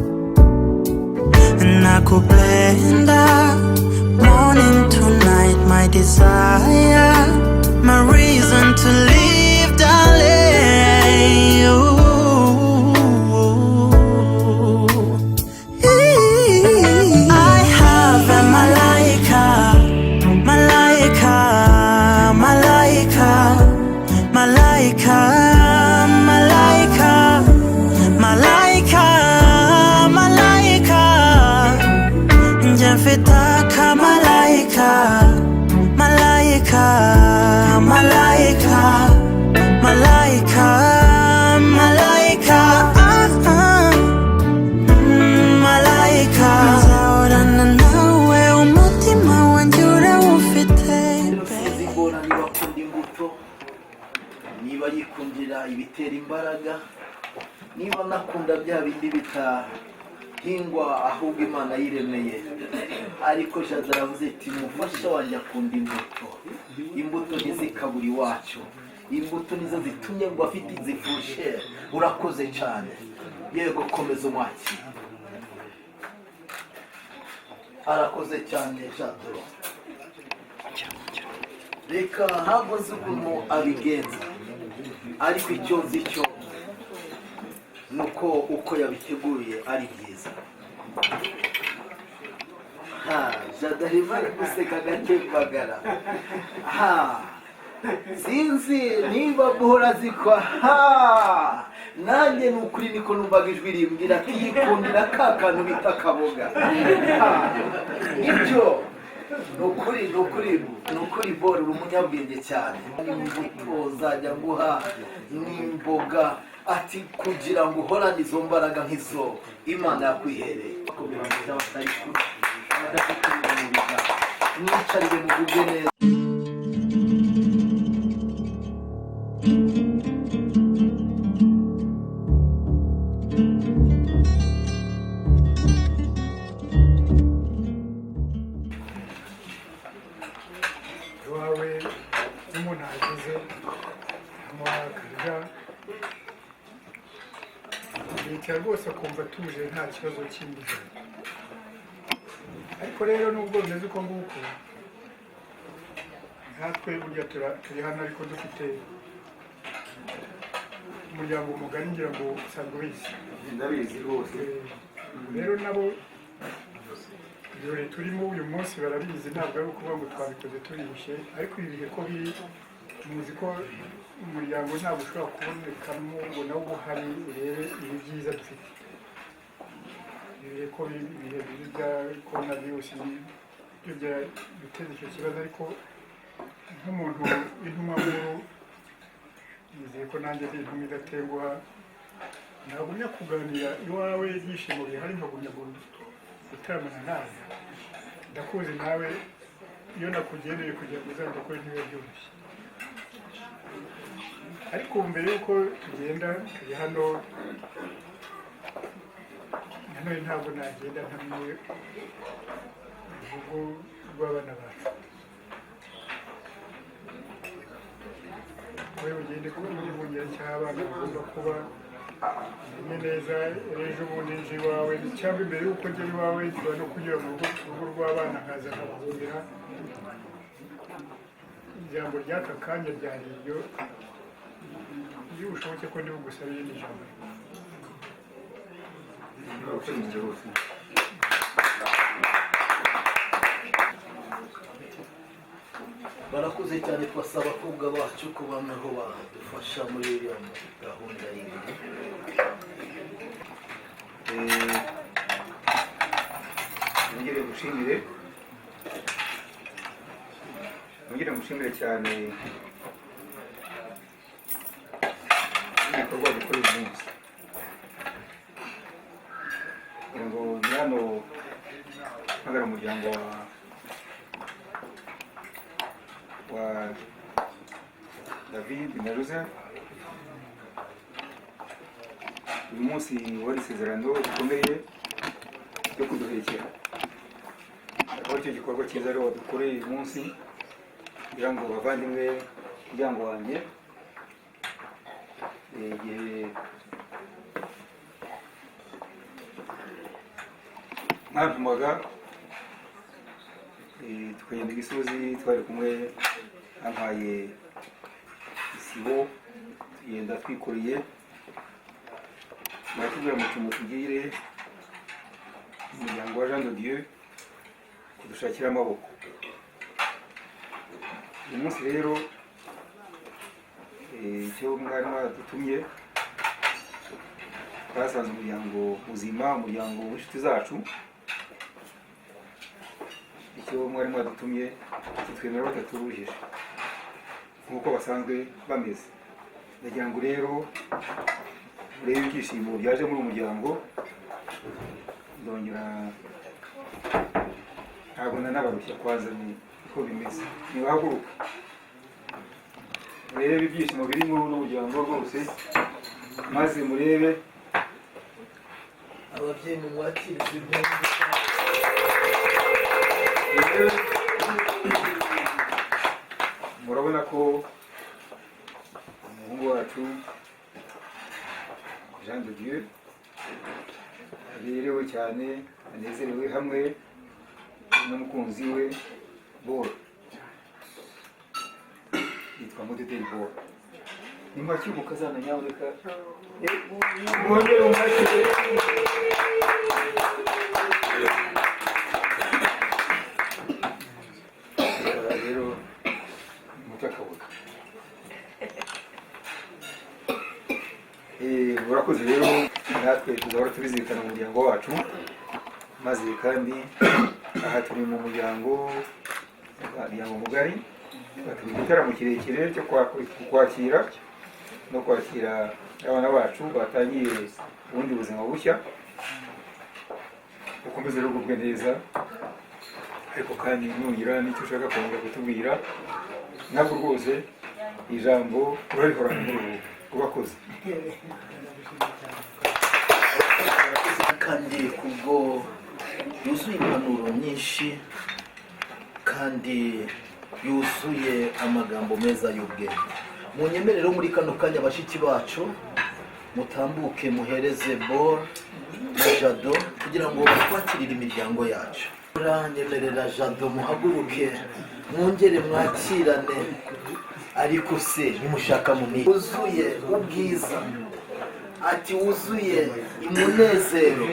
nakupenda morning to night my desire my reason to live darling I have a malaika malaika malaika malaika malaika malaika malaika njafitaka malaika malaika malaika malaika malaika malaika nzahorana nawe umutima wanjye urawufite Sinzi mbona niba akunda imbuto, niba yikundira ibitera imbaraga, niba nakunda bya bindi igihingwa ahubwo Imana yiremeye ariko Jado aravuze ati umufasha wanjye akunda imbuto ntizikabura iwacu, imbuto nizo zitumye ngo afite izifushe. Urakoze cyane, yego komeza umwakira. Arakoze cyane Jado. Reka ntabwo nzi ukuntu abigenza ariko icyo nzi cyo nuko uko yabiteguye ari byiza. Jado arimo ari guseka agatembagara. Sinzi niba guhora zikwa nanjye nukuri niko numvaga ijwi rimbwira ati yikundira ka kantu bita akaboga. Ibyo nukuri Bora uri umunyabwenge cyane. Imbuto zajya nguha n'imboga ati kugira ngo uhorane izo mbaraga nk'izo Imana yakwihereye. Mwicarire mugubwe neza. iwawe umuntu ahageze akarya yicara rwose akumva atuje nta kibazo kindi. Ariko rero nubwo bimeze uko nguko natwe burya turi hano ariko dufite umuryango mugari ngira ngo usanzwe ubizi. Ndabizi rwose. Rero nabo ibirori turimo uyu munsi barabizi, ntabwo ari ukuvuga ngo twabikoze turibushye, ariko ibi bihe ko biri muzi ko umuryango ntabwo ushobora kubonekamo ngo nawe uba uhari urebe ibi byiza dufite. Ibihe ko ibihe bibi bya korona virusi byo byaduteza icyo kibazo, ariko nk'umuntu w'intumwa nkuru nizeye ko nanjye ndi intumwa idatenguha, nagumya kuganira iwawe ibyishimo bihari, nkagumya gutaramana nawe. Ndakuzi nawe iyo nakugendeye kugira ngo uzandakore ntibiba byoroshye, ariko mbere y'uko tugenda turi hano nanone ntabwo nagenda ntamye urugo rw'abana bacu. wowe ugende kuba igihungiro cy'abana bagomba kuba umenye neza ejo bundi nje iwawe cyangwa imbere y'uko ngera iwawe nshobora no kunyura mu rugo rw'abana nkaza nkabahombera. Ijambo ry'aka kanya ryari iryo, iyo bushoboke ko ndibugusabe irindi jambo. Barakuze cyane, twasaba abakobwa bacu ko bamweho badufasha muri iriya gahunda y'ibiri. nongere mushimire cyane ibikorwa dukora uyu munsi, kugira ngo ni hano mpagara umuryango wa David na Joseph. Uyu munsi wari isezerano rikomeye ryo kuduhekera, aho icyo gikorwa cyiza rero wadukoreye uyu munsi kugira ngo bavandimwe umuryango wanjye igihe mwantumaga tukagenda igisozi twari kumwe, ampaye isibo tugenda twikoreye, baratubwira mu tugire umuryango wa Jean de Dieu kudushakira amaboko. Uyu munsi rero icyo mwari mwadutumye, twasanze umuryango muzima, umuryango w'inshuti zacu. Icyo mwari mwadutumye kitwemera bataturuhije nk'uko basanzwe bameze. Ndagira ngo rero urebe ibyishimo byaje muri uyu muryango. Ndongera ntabwo nanabarushya kwanza niko bimeze, nibahaguruka murebe ibyishimo biri muri uno muryango rwose, maze murebe ababyeyi mumwakirize impundu murabona ko umuhungu wacu Jean de Dieu aberewe cyane anezerewe hamwe n'umukunzi we Bora yitwa Muteteri Bora ni mwakiri mukazana nyaboneka mwongere umwakire rero mutakabona murakoze rero natwe tuzahora tubizirikana mu muryango wacu maze kandi aha turi mu muryango mugari turi mu gitaramo kirekire cyo kwakira no kwakira abana bacu batangiye ubundi buzima bushya ukomeze rero ugubwe neza ariko kandi nugira n'icyo ushaka kongera kutubwira ntabwo rwose ijambo urarihorana muri ubu ubakoze kandi kubwo yuzuye impanuro nyinshi kandi yuzuye amagambo meza y'ubwenge munyemerero muri kano kanya bashiki bacu mutambuke muhereze Bora na Jado kugira ngo batwakirire imiryango yacu uranyemerera Jado muhaguruke mwongere mwakirane ariko se nimushaka munini wuzuye ubwiza ati wuzuye imunezero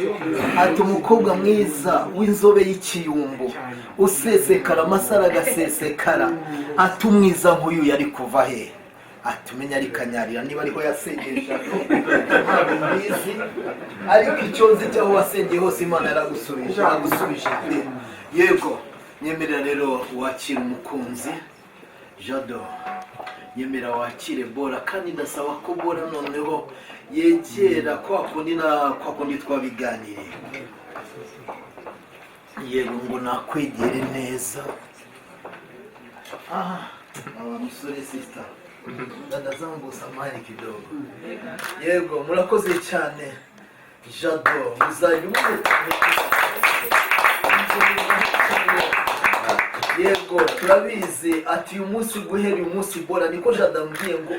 ati umukobwa mwiza w'inzobe y'ikiyumbu usesekara amasara agasesekara ati umwiza nk'uyu yari kuva he ati umenya ari kanyarira niba ariho yasengesha ntabwo mbizi ariko icyo nzi cy'aho wasengeye hose Imana yaragusubije pe yego nyemerera rero wakira umukunzi Jado nyemera wakire Bora kandi ndasaba ko Bora noneho yegera kwa kundi twabiganiriye yego ngo nakwegere neza musore sister dada zangu samahani kidogo yego murakoze cyane Jado muzajya yego turabizi ati uyu munsi guhera uyu munsi Bora niko Jado ambwiye ngo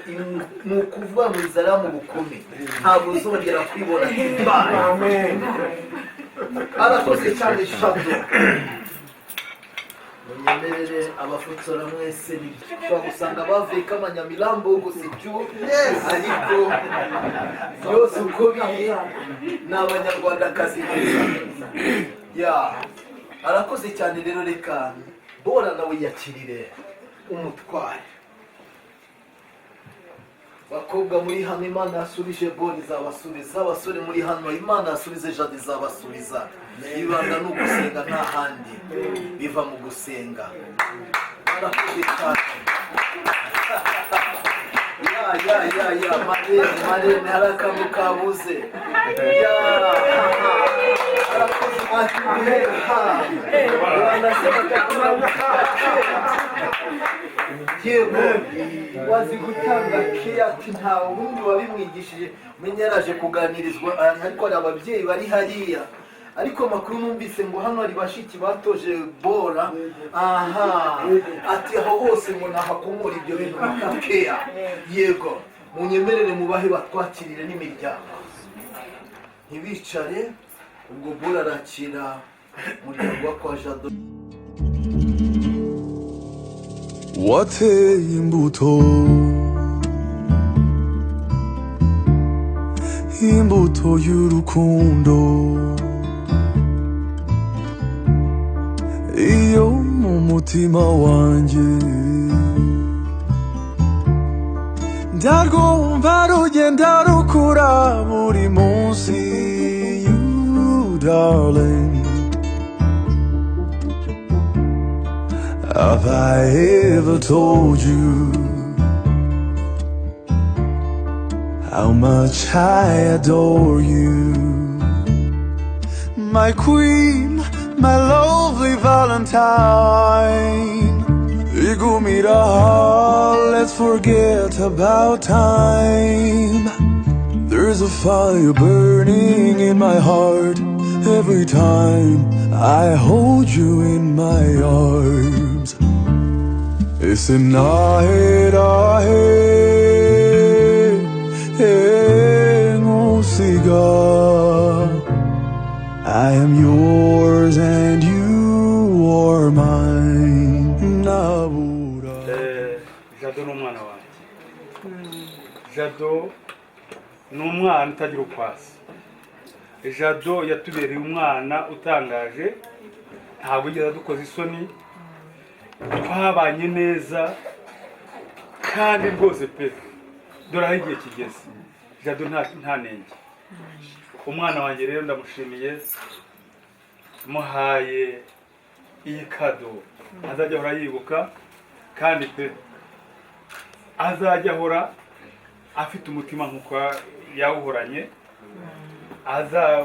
ni ukuvuga mu inzara mu bukumi ntabwo uzongera kwibona amen arakoze cyane Jado munyemerere abafotora mwese nibyo gusanga bavuye kamanyamirambo gusa ibyo ariko byose uko biri ni abanyarwandakazi ya arakoze cyane rero reka Bora nawe yakirire umutware bakobwa muri hano Imana yasubije Bora izabasubiza abasore muri hano Imana yasubize Jado izabasubiza ibanga ni ugusenga nta handi biva mu gusenga arakoze cyane ya marene hari akantu kabuze arakoze yego wazi gutanga keya ati nta wundi wabimwigishije menya yaraje kuganirizwa ariko hari ababyeyi bari hariya ariko makuru numvise ngo hano hari bashiki batoje Bora ati aho hose ngo nahakomora ibyo bintu bakakeya yego munyemerere mubahe batwakirire n'imiryango ntibicare ubwo Bora arakira umuryango wa kwa Jado wateye imbuto y'urukundo iyo mu mutima wanjye ndarwumva rugenda rukura buri munsi you darling have I ever told you how much I adore you my queen my lovely Valentine igumira let's forget about time there's There's a fire burning in my heart every time I hold you in my arms. It's a night I am yours and you are mine. Jado n'umwana wanjye. Jado n'umwana utagira ukwasi. Jado yatubereye umwana utangaje, ntabwo yigeze dukoze isoni, twabanye neza kandi rwose pe dore aho igihe kigeze. Jado nta nenge. Umwana wanjye rero ndamushimiye, muhaye iyi kado azajya ahora yibuka kandi pe azajya ahora afite umutima nkuko yawuhoranye,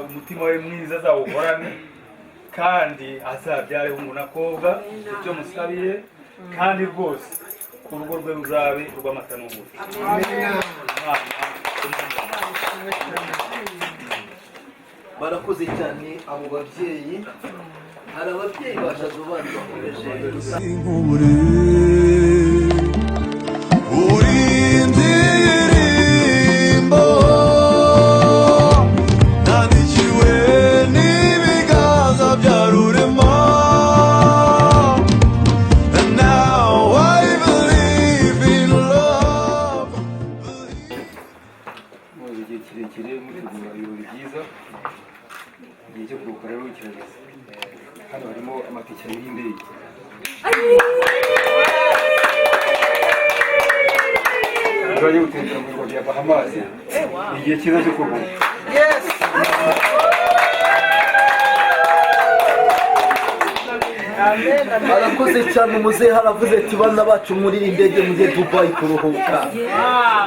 umutima we mwiza azawuhorane kandi azabyareho umunakobwa icyo musabiye kandi rwose urugo rwe ruzabe rw'amata n'ubuki. barakoze cyane abo babyeyi. Hari ababyeyi bashaje bandi bakomeje indirimbo nandikiwe n'ibiganza bya rurema, and now I believe in love. Igihe kirekire mutegura ibirori byiza, igihe cyo kuruhuka rero kirageze. Hano harimo amatike y'indege. Turaje gutembera mu birwa bya Bahamas. Igihe cyiza cyo kuruhuka. Yes. barakoze cyane. Umuzehe aravuze ati bana bacu muri indege mujye Dubai kuruhuka.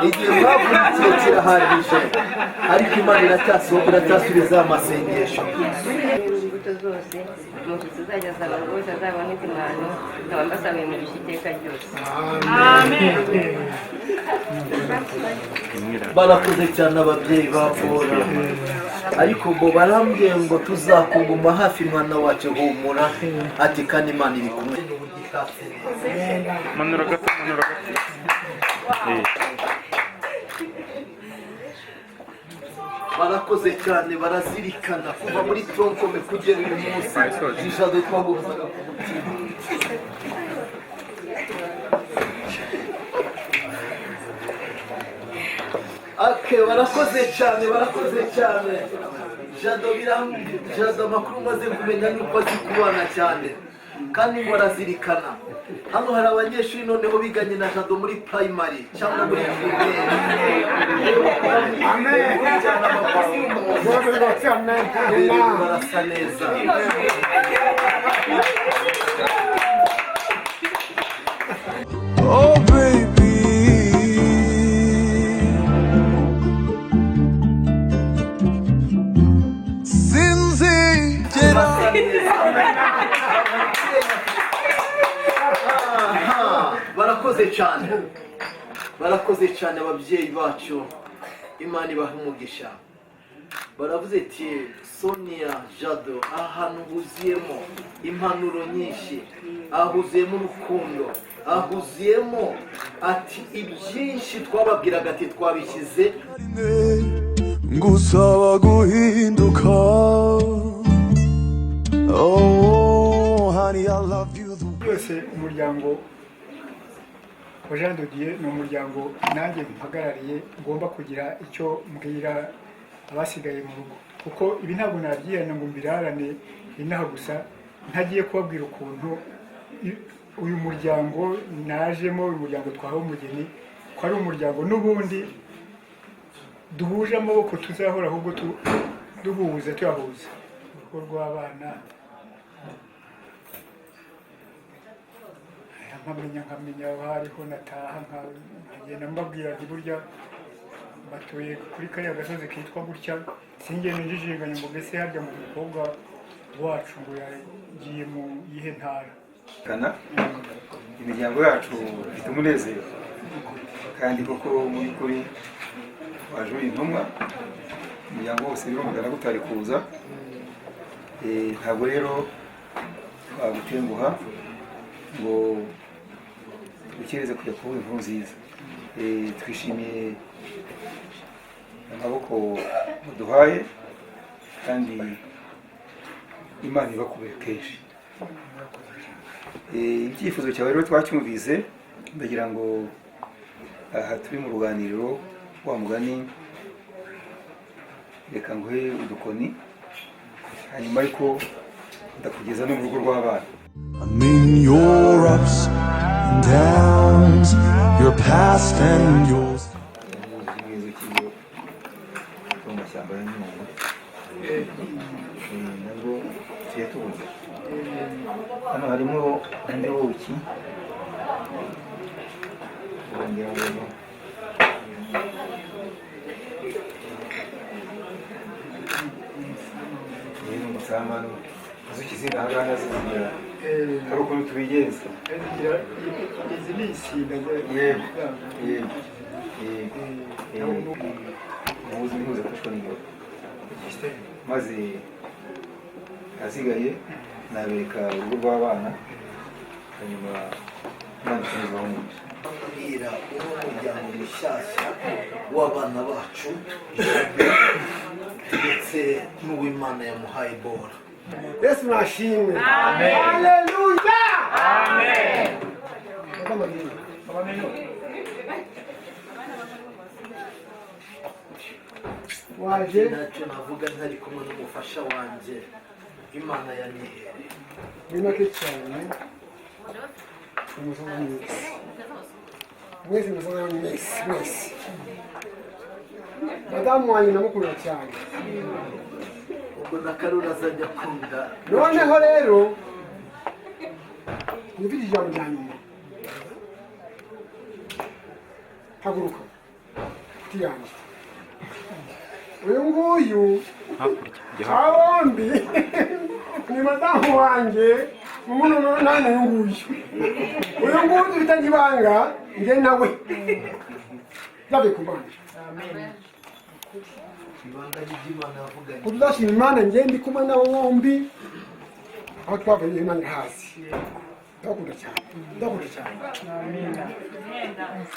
Igihe mwavunikiye kirahagije, ariko Imana iracyasubiza amasengesho. Imbuto zose umushyitsi uzajya asaba rwose azabona impano, nkaba mbasabiye mu iteka ryose. Amen. Barakoze cyane ababyeyi ba Bora, ariko bo barambwiye ngo tuzakuguma hafi mwana wacu, humura, ati kandi Imana iri kumwe. Manura gato. Barakoze cyane, barazirikana kuva muri tronkome kugera uyu munsi. Jado twaguhozaga ku mutima. barakoze cyane. Jado amakuru maze kumenya nuko azi kubana cyane kandi ngo arazirikana. Hano hari abanyeshuri noneho biganye na Jado muri primary cyangwa muri primaire. Barasa neza. Oh baby, sinzigera. Barakoze cyane ababyeyi bacu, Imana ibaha umugisha. Baravuze ati Sonia, Jado, ahantu huzuyemo impanuro nyinshi, ahuzuyemo urukundo, ahuzuyemo ati ibyinshi twababwiraga ati twabishyize. Ngusaba guhinduka. Oh honey, I love you. Byose umuryango wa Jean de Dieu ni umuryango nanjye mpagarariye, ngomba kugira icyo mbwira abasigaye mu rugo, kuko ibi ntabwo nabyihana ngo mbirarane inaha gusa, ntagiye kubabwira ukuntu uyu muryango najemo, uyu muryango twahawe umugeni, ko ari umuryango n'ubundi duhuje amaboko tuzahora, ahubwo tuyahuza urugo rw'abana. nkamenya aho hariho nataha nkagenda mbabwira nti burya batuye kuri kariya gasozi kitwa gutya, singende njijinganya ngo mbese harya mu mukobwa wacu ngo yagiye mu yihe ntara. Imiryango yacu ifite umunezero kandi koko mu by'ukuri waje uri intumwa umuryango wose birumvikana ko utari kuza. Ntabwo rero twagutenguha ngo dukereze kujya kubona inkuru nziza. Twishimiye amaboko duhaye kandi Imana ibakubere kenshi. Icyifuzo cyawe rero twacyumvise, ndagira ngo aha turi mu ruganiriro wa mugani reka nguhe udukoni hanyuma ariko ndakugeza no mu rugo rw'abana. I'm in your ups and downs, your past and yours. Hano harimo andi buki umusamano inzuki ziri aha ngaha zigira hari ukuntu tubigenza. izi ni isinda umuzi ntuze afashwa n'inyuma maze ahasigaye nabereka urugo rw'abana hanyuma Imana ikomeze umugisha. Bwira uwo muryango mushyashya w'abana bacu ndetse n'uw'Imana yamuhaye Bora. Yesu nashimwe. Amen. Haleluya. Amen. Waje ntacyo navuga ntari kumwe n'umufasha wanjye Imana yanyihereye. muri make cyane umusoma mwese mwese umusoma mwese madamu wanjye ndamukunda cyane ubwo na Karura azajya akunda. noneho rero nifite ijambo rya nyuma. haguruka nshuti yanjye, uyu nguyu bombi ni madamu wanjye umuntu nani uyu nguyu dufitanye ibanga njye nawe byabe ku Mana. Kudashima Imana njye ndi kumwe nabo bombi aho twavuye Imana hasi. Ndakunda cyane.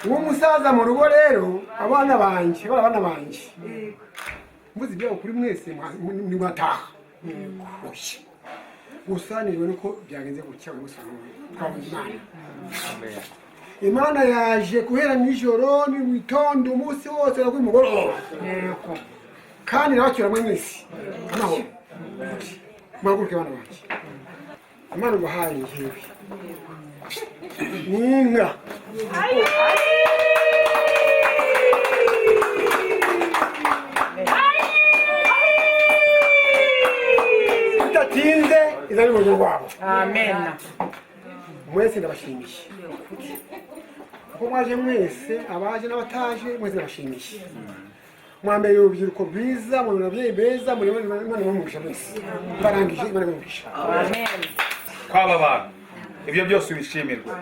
Uwo musaza mu rugo rero abana banjye mbuzi ibyago kuri mwese mwataha gusa niwe nuko byagenze gutya umunsi twabonye Imana yaje guhera nijoro ni witondo umunsi wose no kumugoroba kandi nabacyura mwe mwese amahoro mwaguruke bana banjye. Imana nguhaye njyewe ninka bidatinze izari mu rugo rwabo. Amen. Mwese ndabashimiye kuko mwaje mwese, abaje n'abataje mwese ndabashimiye. Mwambere urubyiruko rwiza, mu babyeyi beza, muri Imana imugisha mwese. Barangije Imana imugisha. Amen. Kwaba bantu ibyo byose ubishimirwe.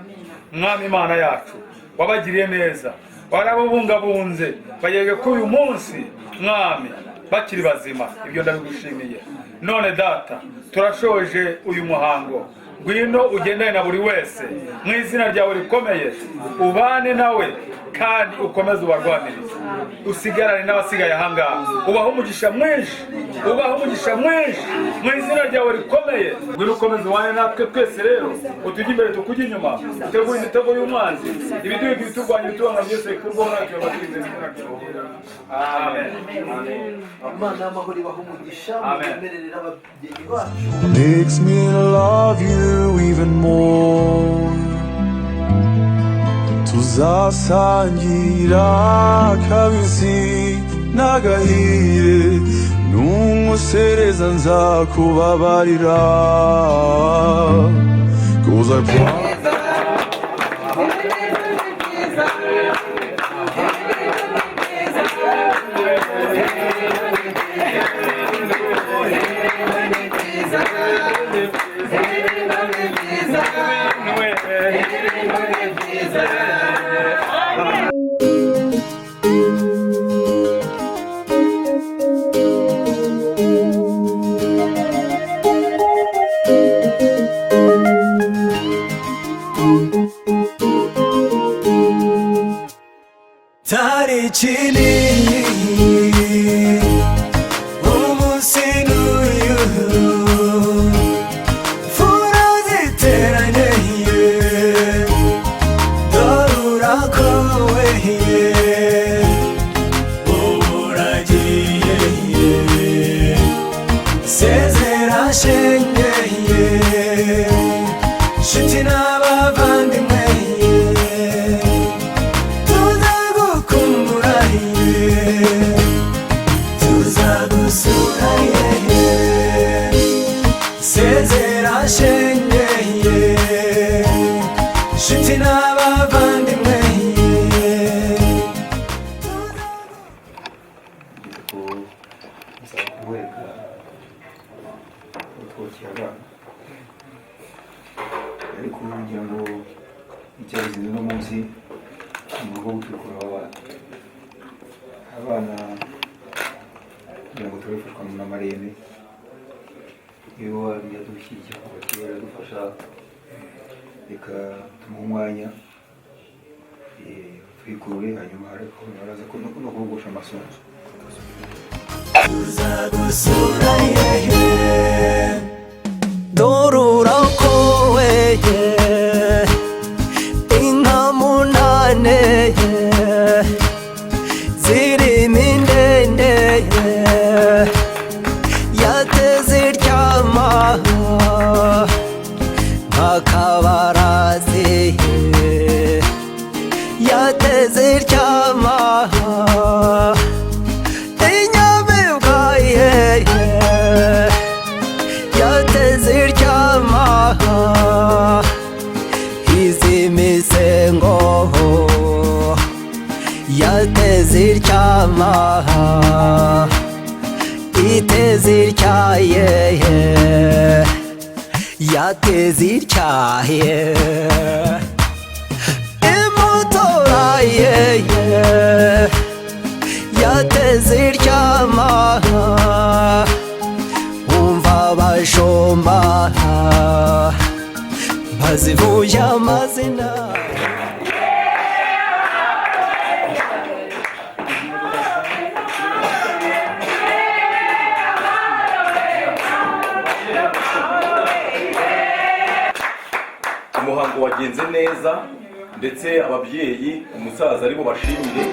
Mwami Imana yacu wabagiriye neza, warabubungabunze bageze ko uyu munsi mwami bakiri bazima, ibyo ndabigushimiye. None data turashoje uyu muhango, ngwino ugendane na buri wese mu izina ryawe rikomeye, ubane nawe kandi ukomeze ubarwanirize, usigarane n'abasigaye ahangaha, ubaho umugisha mwinshi mu izina ryawe rikomeye. Ngwino ukomeze ubane natwe twese rero, utujye imbere tukujye inyuma, utegure imitego y'umwanzi, ibiduhiga ibiturwanya ibitubanga byose bikurwaho natwe batwize mu izina ryawe. Amen. Imana y'amahoro ibaha umugisha, muremerere ababyeyi bacu. Makes me love you even more. Tuzasangira kabisi n'agahiye, n'umusereza nzakubabarira. 'Cause I promise. kinini umunsi n'uyu fura ziteranye dore urakowe uburagiye sezera shenge nshuti n'abavandimwe tuzagukumbura tuzagusura sezera shenge nshuti n'abavandimwe kubereka utwokera abana ariko kugira ngo icyabizinze uno munsi mu rugo gukurikura abana kugira ngo turabifashwa n'amareme iyo yadushyigikira kuba yaradufasha reka tumuhe umwanya twikurure hanyuma haraza no kogosha amasunzu tuzagusura dore urakowe inka munane zirimo indende yateze iryama nk'akabarazi yateze iryama inyamibwa yateze iryama izi misengo yateze iryama iteze ityaye yateze ityaye imutora yateze iryama umva abashomba bazivuye amazina umuhango wagenze neza ndetse ababyeyi umusaza ari bo bashimire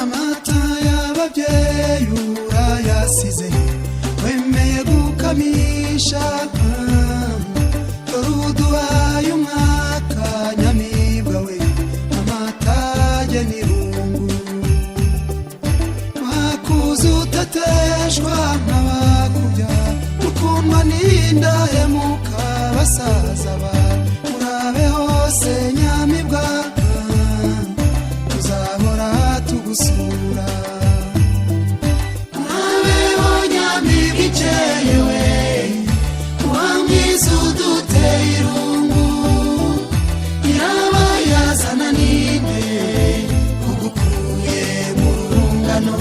amata y'ababyeyi urayasize wemeye gukamisha dore uduhaye umwaka nyamibwa we amatage n'irungu wakuze utateshwa nk'abakubya ukundwa n'indahemuka basaza ba urabe hose nyamibwa tuzahora tugusura urabeho nyamibwa ikeye we wamwiza uduteye irungu irabayazana ninde ugukuye mu rungano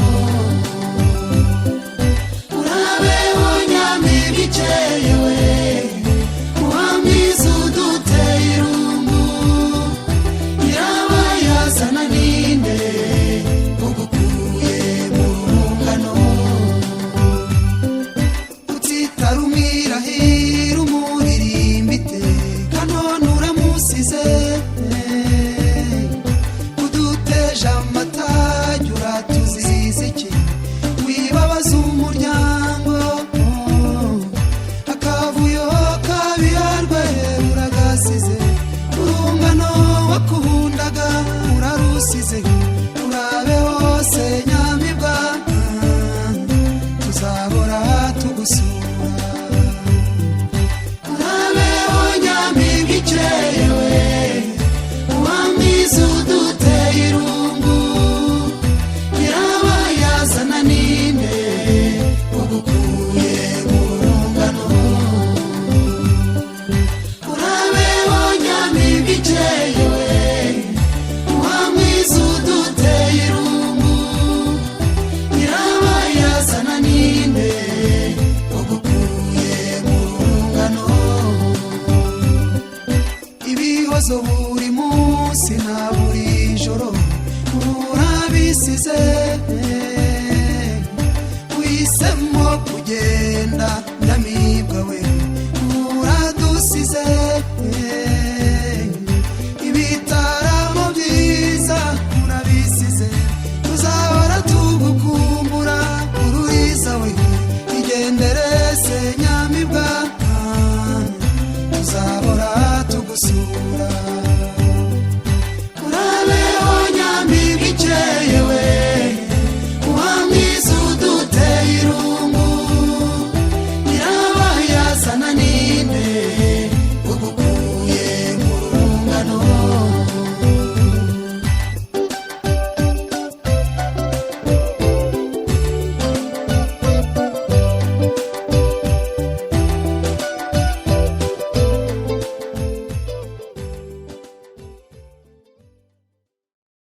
urabeho nyamibwa ikeye we wamwiza uduteye irungu irabayazana ninde ugukuye mu rungano utitara umwirahira umuririmba iteka none uramusize uduteje amatage uratuzize iki wibabaza umuryango akavuyo kabiharwe uragasize urungano wakundaga urarusize urabe hose nyamibwa tuzahora tugusura urabeho nyamibwa ikeye we wamwiza uduteye irungu irabayazana ninde ugukuye mu rungano urabeho nyamibwa ikeye we wamwiza uduteye irungu irabayazana ibibazo buri munsi na buri joro urabisize, uhisemo kugenda